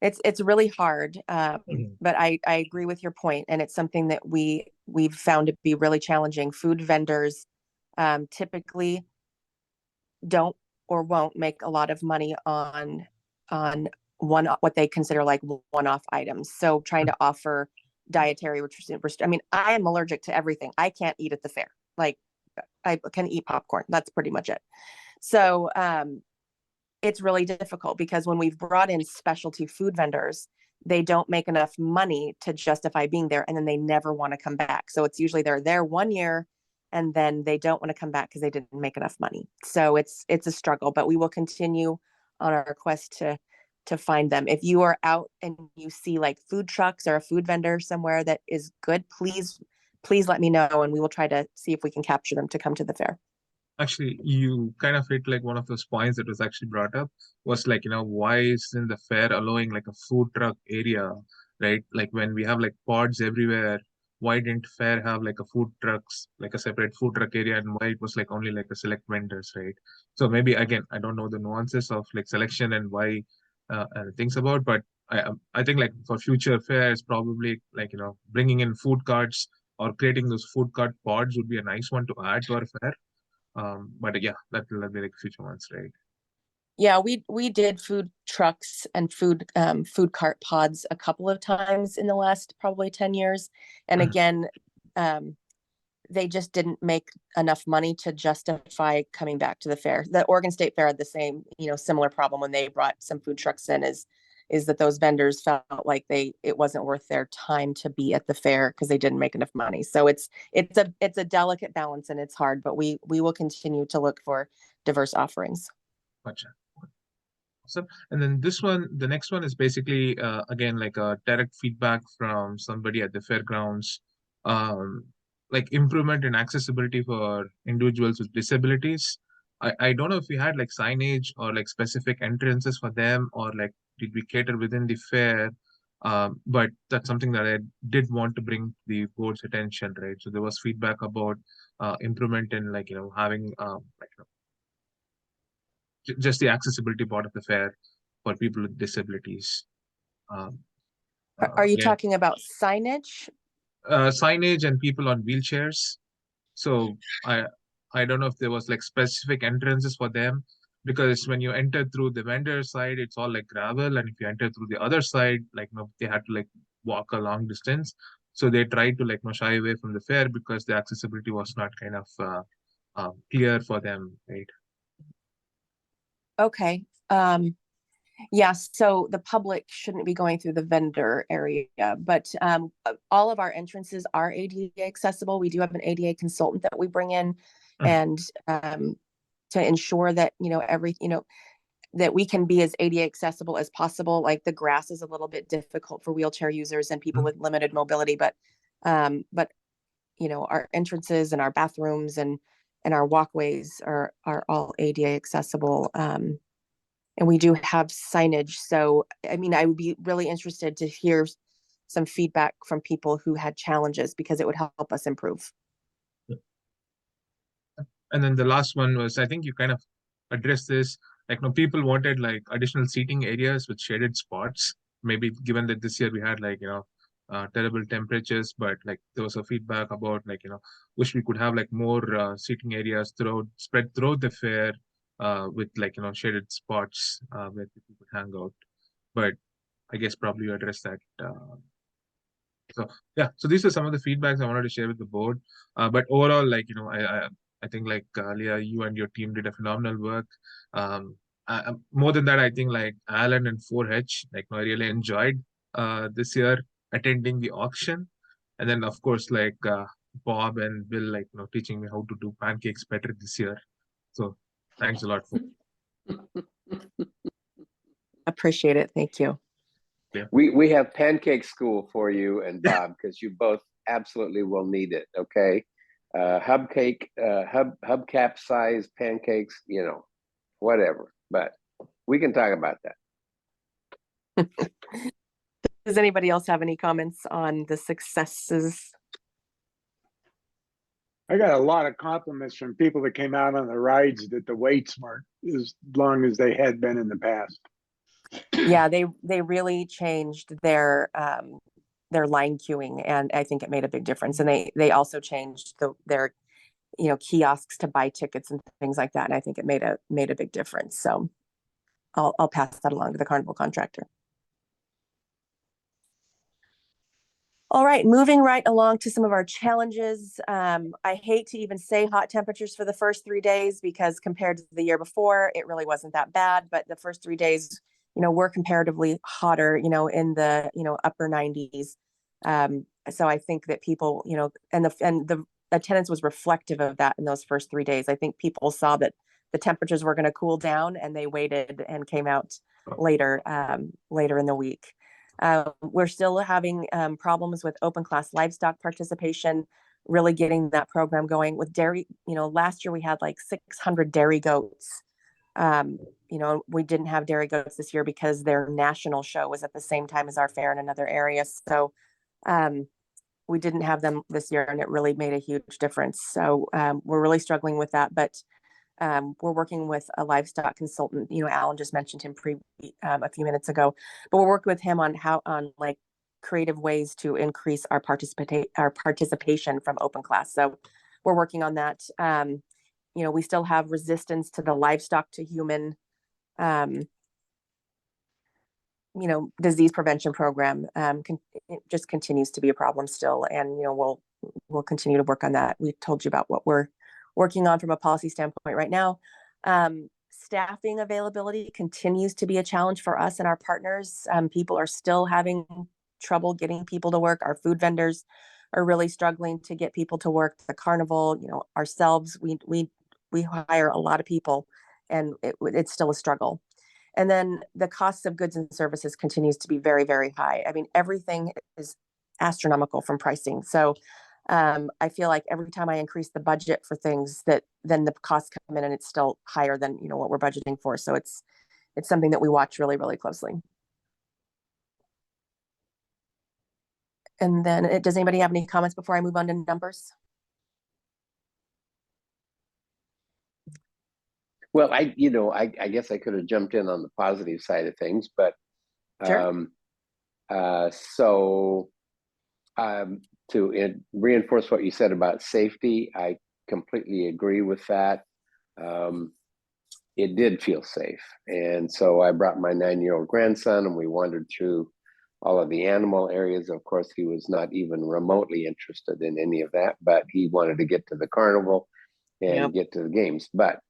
S2: it's really hard, but I agree with your point, and it's something that we've found to be really challenging. Food vendors typically don't or won't make a lot of money on what they consider like one-off items. So trying to offer dietary I mean, I am allergic to everything. I can't eat at the fair. Like I can eat popcorn. That's pretty much it. So it's really difficult because when we've brought in specialty food vendors, they don't make enough money to justify being there, and then they never want to come back. So it's usually they're there 1 year and then they don't want to come back because they didn't make enough money. So it's a struggle, but we will continue on our quest to find them. If you are out and you see like food trucks or a food vendor somewhere that is good, please let me know, and we will try to see if we can capture them to come to the fair.
S8: Actually, you kind of hit like one of those points that was actually brought up was like, why isn't the fair allowing like a food truck area, right? Like when we have like pods everywhere, why didn't fair have like a food trucks, like a separate food truck area, and why it was like only like a select vendors, right? So maybe again, I don't know the nuances of like selection and why and things about, but I think like for future fairs, probably like, bringing in food carts or creating those food cart pods would be a nice one to add to our fair. But yeah, that will be like future ones, right?
S2: Yeah, we did food trucks and food cart pods a couple of times in the last probably 10 years. And again, they just didn't make enough money to justify coming back to the fair. The Oregon State Fair had the same, similar problem when they brought some food trucks in, is that those vendors felt like it wasn't worth their time to be at the fair because they didn't make enough money. So it's a delicate balance and it's hard, but we will continue to look for diverse offerings.
S8: Gotcha. Awesome. And then the next one is basically again like a direct feedback from somebody at the fairgrounds, like improvement in accessibility for individuals with disabilities. I don't know if we had like signage or like specific entrances for them, or like did we cater within the fair? But that's something that I did want to bring the board's attention, right? So there was feedback about improvement in like having like just the accessibility part of the fair for people with disabilities.
S2: Are you
S8: Yeah.
S2: talking about signage?
S8: Signage and people on wheelchairs. So I don't know if there was like specific entrances for them, because when you enter through the vendor side, it's all like gravel, and if you enter through the other side, like they had to like walk a long distance. So they tried to like shy away from the fair because the accessibility was not kind of clear for them, right?
S2: Okay. Yes, so the public shouldn't be going through the vendor area, but all of our entrances are ADA accessible. We do have an ADA consultant that we bring in, and to ensure that that we can be as ADA accessible as possible. Like the grass is a little bit difficult for wheelchair users and people with limited mobility, but our entrances and our bathrooms and our walkways are all ADA accessible. And we do have signage. So, I mean, I would be really interested to hear some feedback from people who had challenges, because it would help us improve.
S8: And then the last one was, I think you kind of addressed this, like, people wanted like additional seating areas with shaded spots. Maybe given that this year we had like, terrible temperatures, but like there was a feedback about like, wish we could have like more seating areas spread throughout the fair, with like, shaded spots where people could hang out. But I guess probably you addressed that. So yeah, so these are some of the feedbacks I wanted to share with the board. But overall, like, I think like Leah, you and your team did a phenomenal work. More than that, I think like Alan and 4H, like I really enjoyed this year attending the auction. And then of course, like Bob and Bill, like, teaching me how to do pancakes better this year. So thanks a lot for
S2: Appreciate it. Thank you.
S7: We have pancake school for you and Bob, because you both absolutely will need it. Okay, hubcap size pancakes, whatever. But we can talk about that.
S2: Does anybody else have any comments on the successes?
S6: I got a lot of compliments from people that came out on the rides that the waits weren't as long as they had been in the past.
S2: Yeah, they really changed their line queuing, and I think it made a big difference. And they also changed their kiosks to buy tickets and things like that. And I think it made a big difference. So I'll pass that along to the carnival contractor. All right, moving right along to some of our challenges. I hate to even say hot temperatures for the first 3 days because compared to the year before, it really wasn't that bad. But the first 3 days, were comparatively hotter, in the, upper 90s. So I think that people, and the attendance was reflective of that in those first 3 days. I think people saw that the temperatures were going to cool down and they waited and came out later in the week. We're still having problems with open class livestock participation, really getting that program going with dairy. Last year we had like 600 dairy goats. We didn't have dairy goats this year because their national show was at the same time as our fair in another area. So we didn't have them this year, and it really made a huge difference. So we're really struggling with that, but we're working with a livestock consultant. Alan just mentioned him a few minutes ago, but we're working with him on creative ways to increase our participation from open class. So we're working on that. We still have resistance to the livestock to human, disease prevention program. It just continues to be a problem still, and we'll continue to work on that. We told you about what we're working on from a policy standpoint right now. Staffing availability continues to be a challenge for us and our partners. People are still having trouble getting people to work. Our food vendors are really struggling to get people to work. The carnival, ourselves, we hire a lot of people, and it's still a struggle. And then the costs of goods and services continues to be very, very high. I mean, everything is astronomical from pricing. So I feel like every time I increase the budget for things, then the costs come in and it's still higher than what we're budgeting for. So it's something that we watch really, really closely. And then does anybody have any comments before I move on to numbers?
S7: Well, I guess I could have jumped in on the positive side of things, but
S2: Sure.
S7: To reinforce what you said about safety, I completely agree with that. It did feel safe. And so I brought my 9-year-old grandson and we wandered through all of the animal areas. Of course, he was not even remotely interested in any of that, but he wanted to get to the carnival and get to the games. But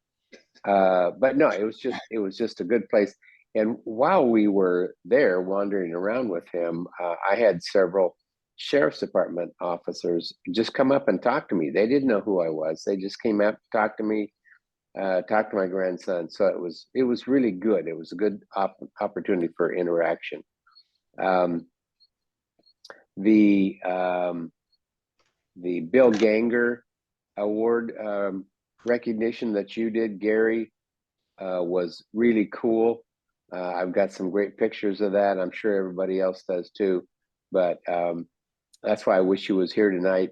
S7: no, it was just a good place. And while we were there wandering around with him, I had several sheriff's department officers just come up and talk to me. They didn't know who I was. They just came up, talked to me, talked to my grandson. So it was really good. It was a good opportunity for interaction. The Bill Ganger Award recognition that you did, Gary, was really cool. I've got some great pictures of that. I'm sure everybody else does too. But that's why I wish he was here tonight.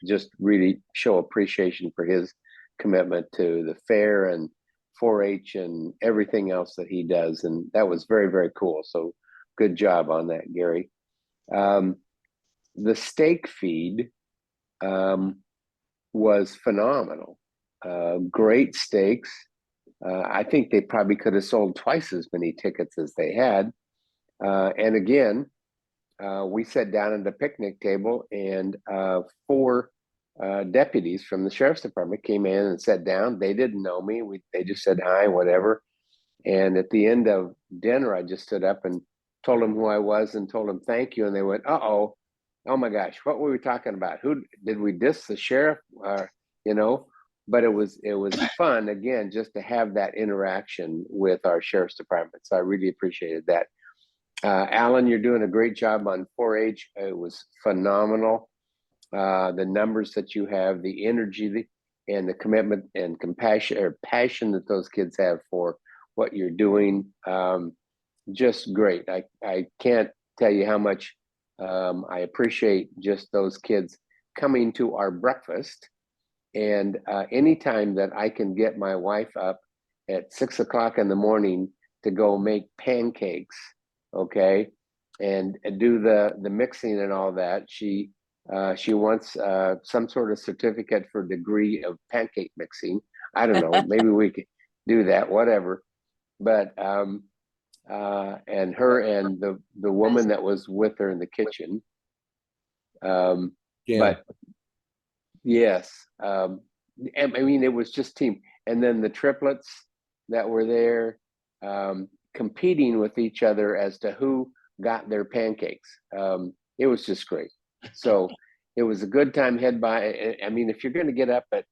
S7: Just really show appreciation for his commitment to the fair and 4-H and everything else that he does. And that was very, very cool. So good job on that, Gary. The steak feed was phenomenal. Great steaks. I think they probably could have sold twice as many tickets as they had. And again, we sat down at the picnic table and 4 deputies from the sheriff's department came in and sat down. They didn't know me. They just said hi, whatever. And at the end of dinner, I just stood up and told them who I was and told them thank you. And they went, oh my gosh, what were we talking about? Who did we diss the sheriff? But it was fun, again, just to have that interaction with our sheriff's department. So I really appreciated that. Alan, you're doing a great job on 4-H. It was phenomenal. The numbers that you have, the energy and the commitment and passion that those kids have for what you're doing, just great. I can't tell you how much I appreciate just those kids coming to our breakfast. And anytime that I can get my wife up at 6 o'clock in the morning to go make pancakes, okay, and do the mixing and all that, she wants some sort of certificate for degree of pancake mixing. I don't know, maybe we could do that, whatever. But and her and the woman that was with her in the kitchen. But yes, and I mean, it was just team. And then the triplets that were there competing with each other as to who got their pancakes. It was just great. So it was a good time head by. I mean, if you're going to get up at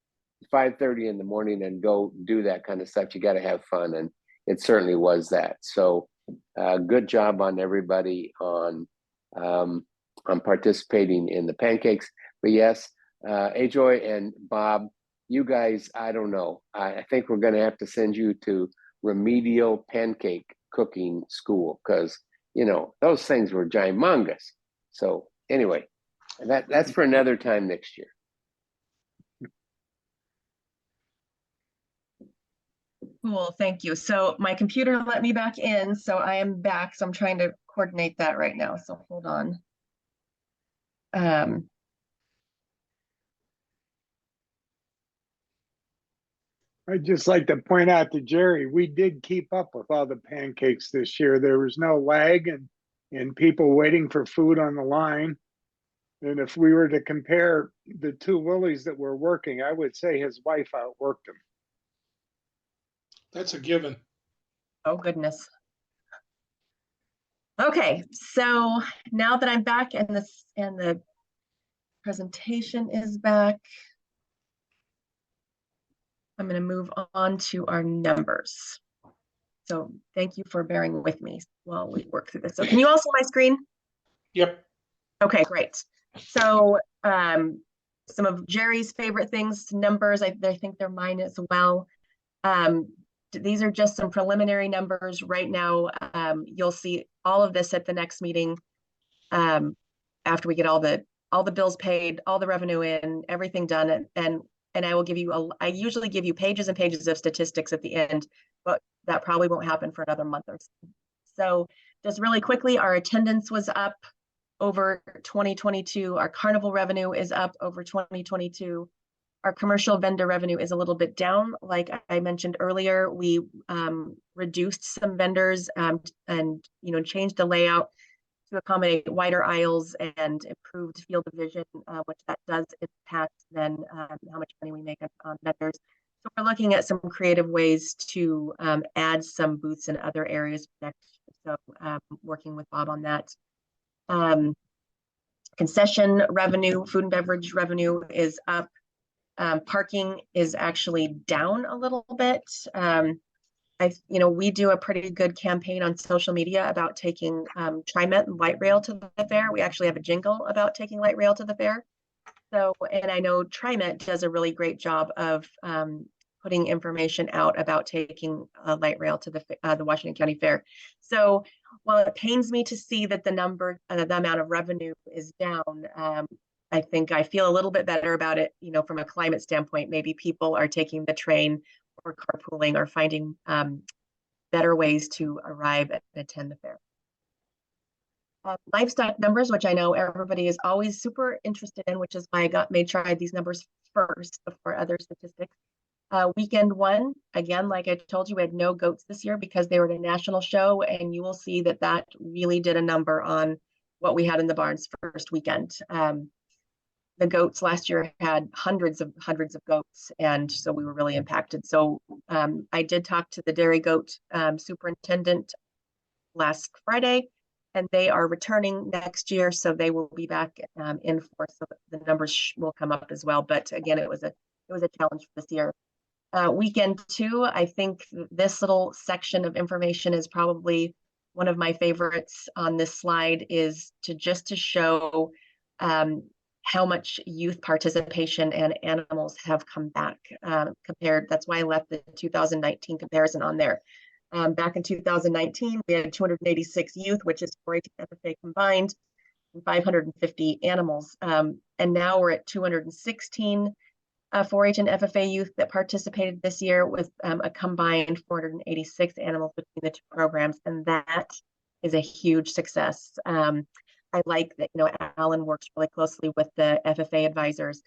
S7: 5:30 in the morning and go do that kind of stuff, you got to have fun. And it certainly was that. So good job on everybody on participating in the pancakes. But yes, Ajoy and Bob, you guys, I don't know. I think we're going to have to send you to remedial pancake cooking school, because, you know, those things were gigantous. So anyway, that's for another time next year.
S2: Cool, thank you. So my computer let me back in, so I am back. So I'm trying to coordinate that right now. So hold on.
S6: I'd just like to point out to Jerry, we did keep up with all the pancakes this year. There was no lag and people waiting for food on the line. And if we were to compare the two Willies that were working, I would say his wife outworked him.
S1: That's a given.
S2: Oh, goodness. Okay, so now that I'm back and the presentation is back, I'm going to move on to our numbers. So thank you for bearing with me while we work through this. So can you all see my screen?
S1: Yep.
S2: Okay, great. So some of Jerry's favorite things, numbers, I think they're mine as well. These are just some preliminary numbers right now. You'll see all of this at the next meeting after we get all the bills paid, all the revenue in, everything done, and I will give you I usually give you pages and pages of statistics at the end, but that probably won't happen for another month or so. So just really quickly, our attendance was up over 2022. Our carnival revenue is up over 2022. Our commercial vendor revenue is a little bit down. Like I mentioned earlier, we reduced some vendors and changed the layout to accommodate wider aisles and improved field of vision, which that does impact then how much money we make on vendors. So we're looking at some creative ways to add some booths in other areas next year. So working with Bob on that. Concession revenue, food and beverage revenue is up. Parking is actually down a little bit. We do a pretty good campaign on social media about taking TriMet and light rail to the fair. We actually have a jingle about taking light rail to the fair. So, and I know TriMet does a really great job of putting information out about taking light rail to the Washington County Fair. So while it pains me to see that the amount of revenue is down, I think I feel a little bit better about it, from a climate standpoint. Maybe people are taking the train or carpooling or finding better ways to arrive and attend the fair. Livestock numbers, which I know everybody is always super interested in, which is why I made sure I had these numbers first before other statistics. Weekend one, again, like I told you, we had no goats this year because they were at a national show, and you will see that really did a number on what we had in the barns first weekend. The goats last year had hundreds of goats, and so we were really impacted. So I did talk to the dairy goat superintendent last Friday, and they are returning next year, so they will be back in force. So the numbers will come up as well. But again, it was a challenge for this year. Weekend two, I think this little section of information is probably one of my favorites on this slide, is to show how much youth participation and animals have come back compared. That's why I left the 2019 comparison on there. Back in 2019, we had 286 youth, which is 4-H and FFA combined, and 550 animals. And now we're at 216 4-H and FFA youth that participated this year with a combined 486 animals between the two programs, and that is a huge success. I like that, Alan works really closely with the FFA advisors.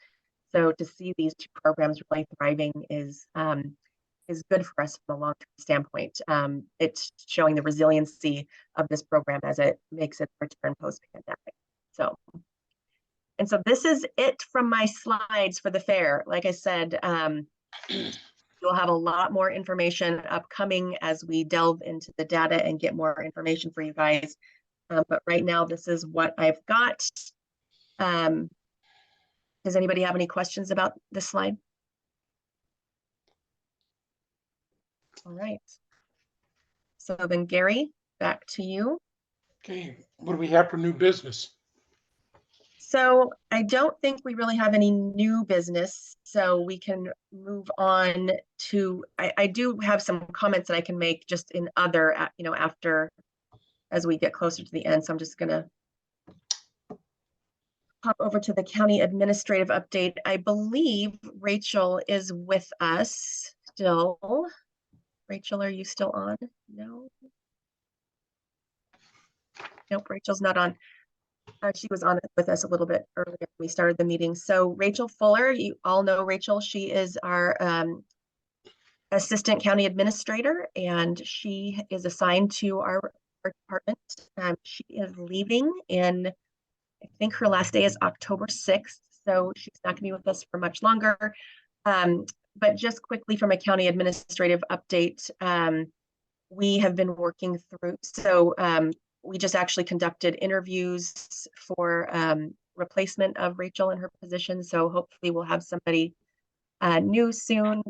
S2: So to see these two programs really thriving is good for us from a long-term standpoint. It's showing the resiliency of this program as it makes its return post-pandemic. And so this is it from my slides for the fair. Like I said, you'll have a lot more information upcoming as we delve into the data and get more information for you guys. But right now, this is what I've got. Does anybody have any questions about this slide? All right. So then Gary, back to you.
S1: Okay, what do we have for new business?
S2: So I don't think we really have any new business, so we can move on to, I do have some comments that I can make just in other, after, as we get closer to the end. So I'm just gonna hop over to the county administrative update. I believe Rachel is with us still. Rachel, are you still on? No. Nope, Rachel's not on. She was on with us a little bit earlier when we started the meeting. So Rachel Fuller, you all know Rachel. She is our assistant county administrator, and she is assigned to our department. She is leaving in, I think her last day is October 6th, so she's not gonna be with us for much longer. But just quickly from a county administrative update, we have been working through, so we just actually conducted interviews for replacement of Rachel in her position. So hopefully we'll have somebody new soon.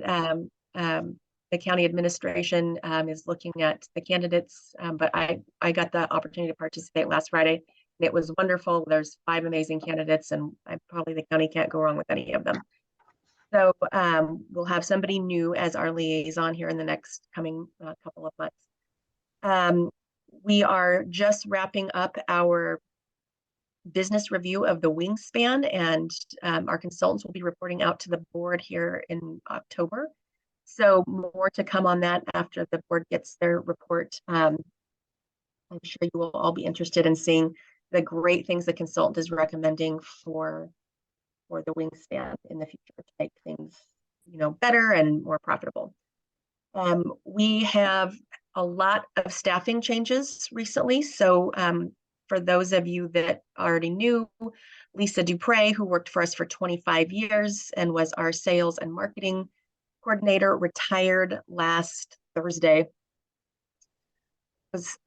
S2: The county administration is looking at the candidates, but I got the opportunity to participate last Friday, and it was wonderful. There's 5 amazing candidates, and probably the county can't go wrong with any of them. So we'll have somebody new as our liaison here in the next coming couple of months. We are just wrapping up our business review of the wingspan, and our consultants will be reporting out to the board here in October. So more to come on that after the board gets their report. I'm sure you will all be interested in seeing the great things the consultant is recommending for the wingspan in the future to make things, better and more profitable. We have a lot of staffing changes recently. So for those of you that already knew, Lisa Dupre, who worked for us for 25 years and was our sales and marketing coordinator, retired last Thursday. I was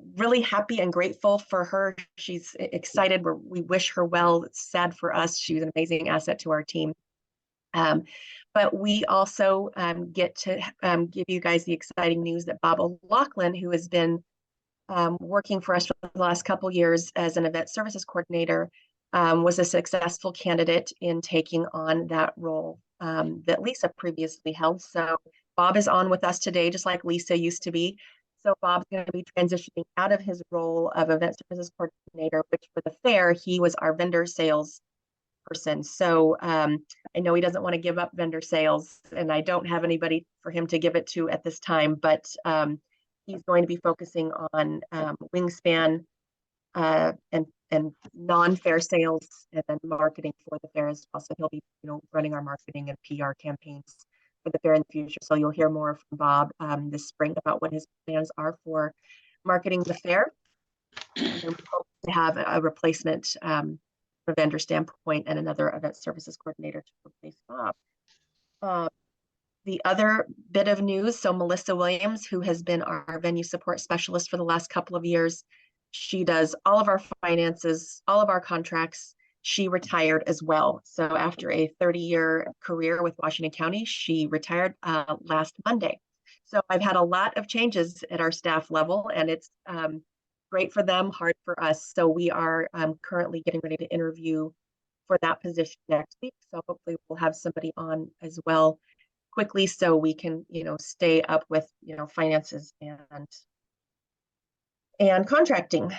S2: really happy and grateful for her. She's excited. We wish her well. It's sad for us. She was an amazing asset to our team. But we also get to give you guys the exciting news that Bob O'Loughlin, who has been working for us for the last couple of years as an event services coordinator, was a successful candidate in taking on that role that Lisa previously held. So Bob is on with us today, just like Lisa used to be. So Bob's going to be transitioning out of his role of event services coordinator, which for the fair, he was our vendor sales person. So I know he doesn't want to give up vendor sales, and I don't have anybody for him to give it to at this time, but he's going to be focusing on wingspan and non-fair sales and then marketing for the fair as well. So he'll be, running our marketing and PR campaigns for the fair in the future. So you'll hear more from Bob this spring about what his plans are for marketing the fair. And then we hope to have a replacement from a vendor standpoint and another event services coordinator to replace Bob. The other bit of news, so Melissa Williams, who has been our venue support specialist for the last couple of years, she does all of our finances, all of our contracts. She retired as well. So after a 30-year career with Washington County, she retired last Monday. So I've had a lot of changes at our staff level, and it's great for them, hard for us. So we are currently getting ready to interview for that position next week. So hopefully we'll have somebody on as well quickly so we can, stay up with, finances and contracting.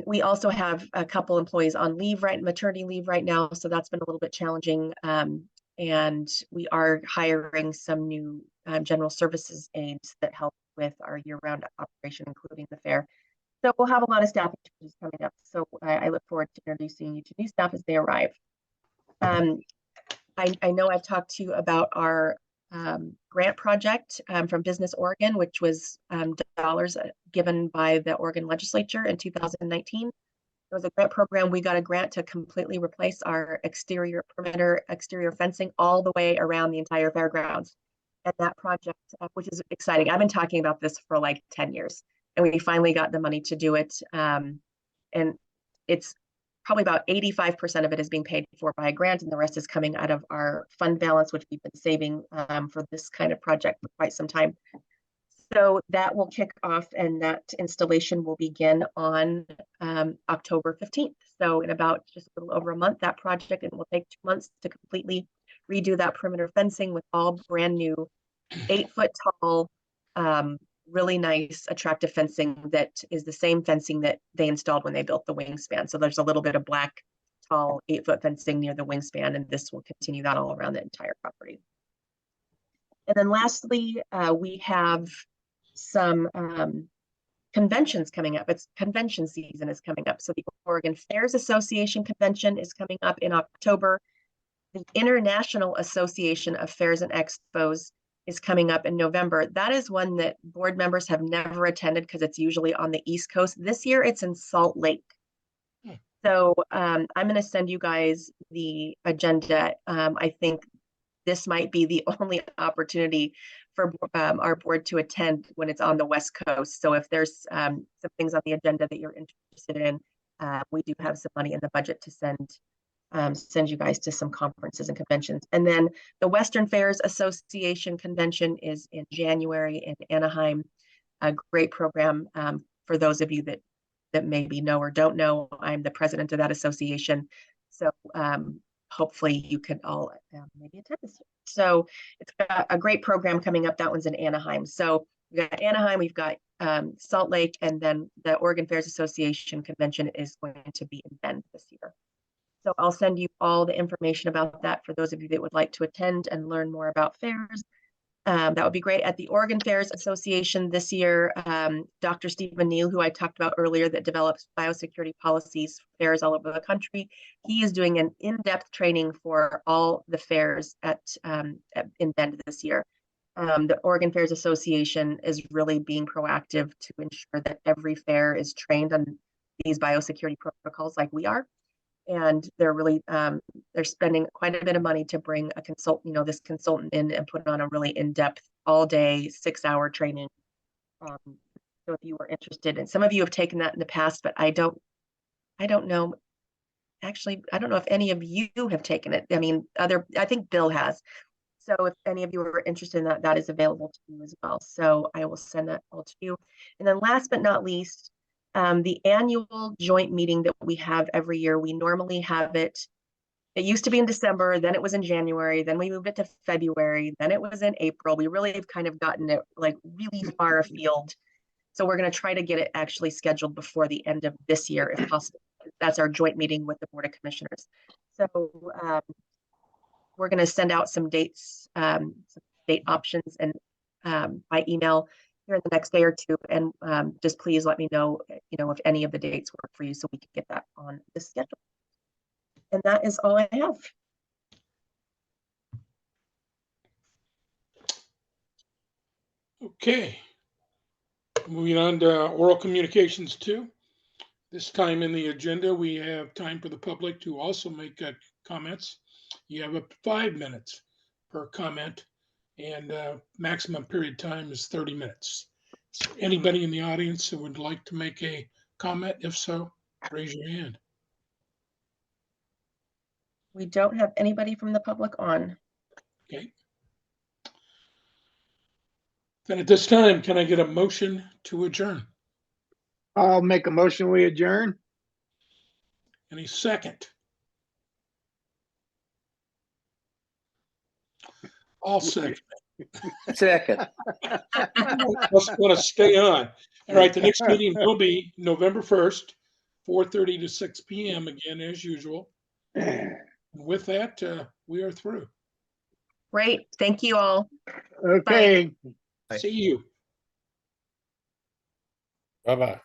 S2: We also have a couple employees on leave, maternity leave right now, so that's been a little bit challenging. And we are hiring some new general services aides that help with our year-round operation, including the fair. So we'll have a lot of staff changes coming up. So I look forward to introducing you to new staff as they arrive. I know I've talked to you about our grant project from Business Oregon, which was dollars given by the Oregon legislature in 2019. It was a grant program. We got a grant to completely replace our exterior fencing all the way around the entire fairgrounds. And that project, which is exciting. I've been talking about this for like 10 years, and we finally got the money to do it. And it's probably about 85% of it is being paid for by a grant, and the rest is coming out of our fund balance, which we've been saving for this kind of project for quite some time. So that will kick off, and that installation will begin on October 15th. So in about just a little over a month, that project, and it will take 2 months to completely redo that perimeter fencing with all brand new 8-foot tall, really nice, attractive fencing that is the same fencing that they installed when they built the wingspan. So there's a little bit of black, tall 8-foot fencing near the wingspan, and this will continue that all around the entire property. And then lastly, we have some conventions coming up. It's convention season is coming up. So the Oregon Fairs Association convention is coming up in October. The International Association of Fairs and Expos is coming up in November. That is one that board members have never attended because it's usually on the East Coast. This year it's in Salt Lake. So I'm going to send you guys the agenda. I think this might be the only opportunity for our board to attend when it's on the West Coast. So if there's some things on the agenda that you're interested in, we do have some money in the budget to send you guys to some conferences and conventions. And then the Western Fairs Association convention is in January in Anaheim. A great program for those of you that maybe know or don't know. I'm the president of that association. So hopefully you could all maybe attend this year. So it's got a great program coming up. That one's in Anaheim. So we've got Anaheim, we've got Salt Lake, and then the Oregon Fairs Association convention is going to be in Bend this year. So I'll send you all the information about that for those of you that would like to attend and learn more about fairs. That would be great. At the Oregon Fairs Association this year, Dr. Stephen Neal, who I talked about earlier, that develops biosecurity policies for fairs all over the country, he is doing an in-depth training for all the fairs in Bend this year. The Oregon Fairs Association is really being proactive to ensure that every fair is trained on these biosecurity protocols like we are. And they're really they're spending quite a bit of money to bring a consultant, this consultant in and put on a really in-depth, all-day, 6-hour training. So if you were interested, and some of you have taken that in the past, but I don't know. Actually, I don't know if any of you have taken it. I mean, I think Bill has. So if any of you are interested in that, that is available to you as well. So I will send that all to you. And then last but not least, the annual joint meeting that we have every year, we normally have it used to be in December, then it was in January, then we moved it to February, then it was in April. We really have kind of gotten it like really far afield. So we're going to try to get it actually scheduled before the end of this year, if possible. That's our joint meeting with the Board of Commissioners. So we're going to send out some dates, some date options, and by email here in the next day or two, and just please let me know, if any of the dates work for you, so we can get that on the schedule. And that is all I have.
S1: Okay. Moving on to oral communications 2. This time in the agenda, we have time for the public to also make comments. You have up to 5 minutes per comment, and maximum period time is 30 minutes. Is there anybody in the audience who would like to make a comment? If so, raise your hand.
S2: We don't have anybody from the public on.
S1: Okay. Then at this time, can I get a motion to adjourn?
S6: I'll make a motion, we adjourn.
S1: Any second? I'll second.
S7: Second.
S1: Must want to stay on. All right, the next meeting will be November 1st, 4:30 to 6 PM, again, as usual. With that, we are through.
S2: Great. Thank you all.
S6: Okay.
S1: See you.
S5: Bye-bye.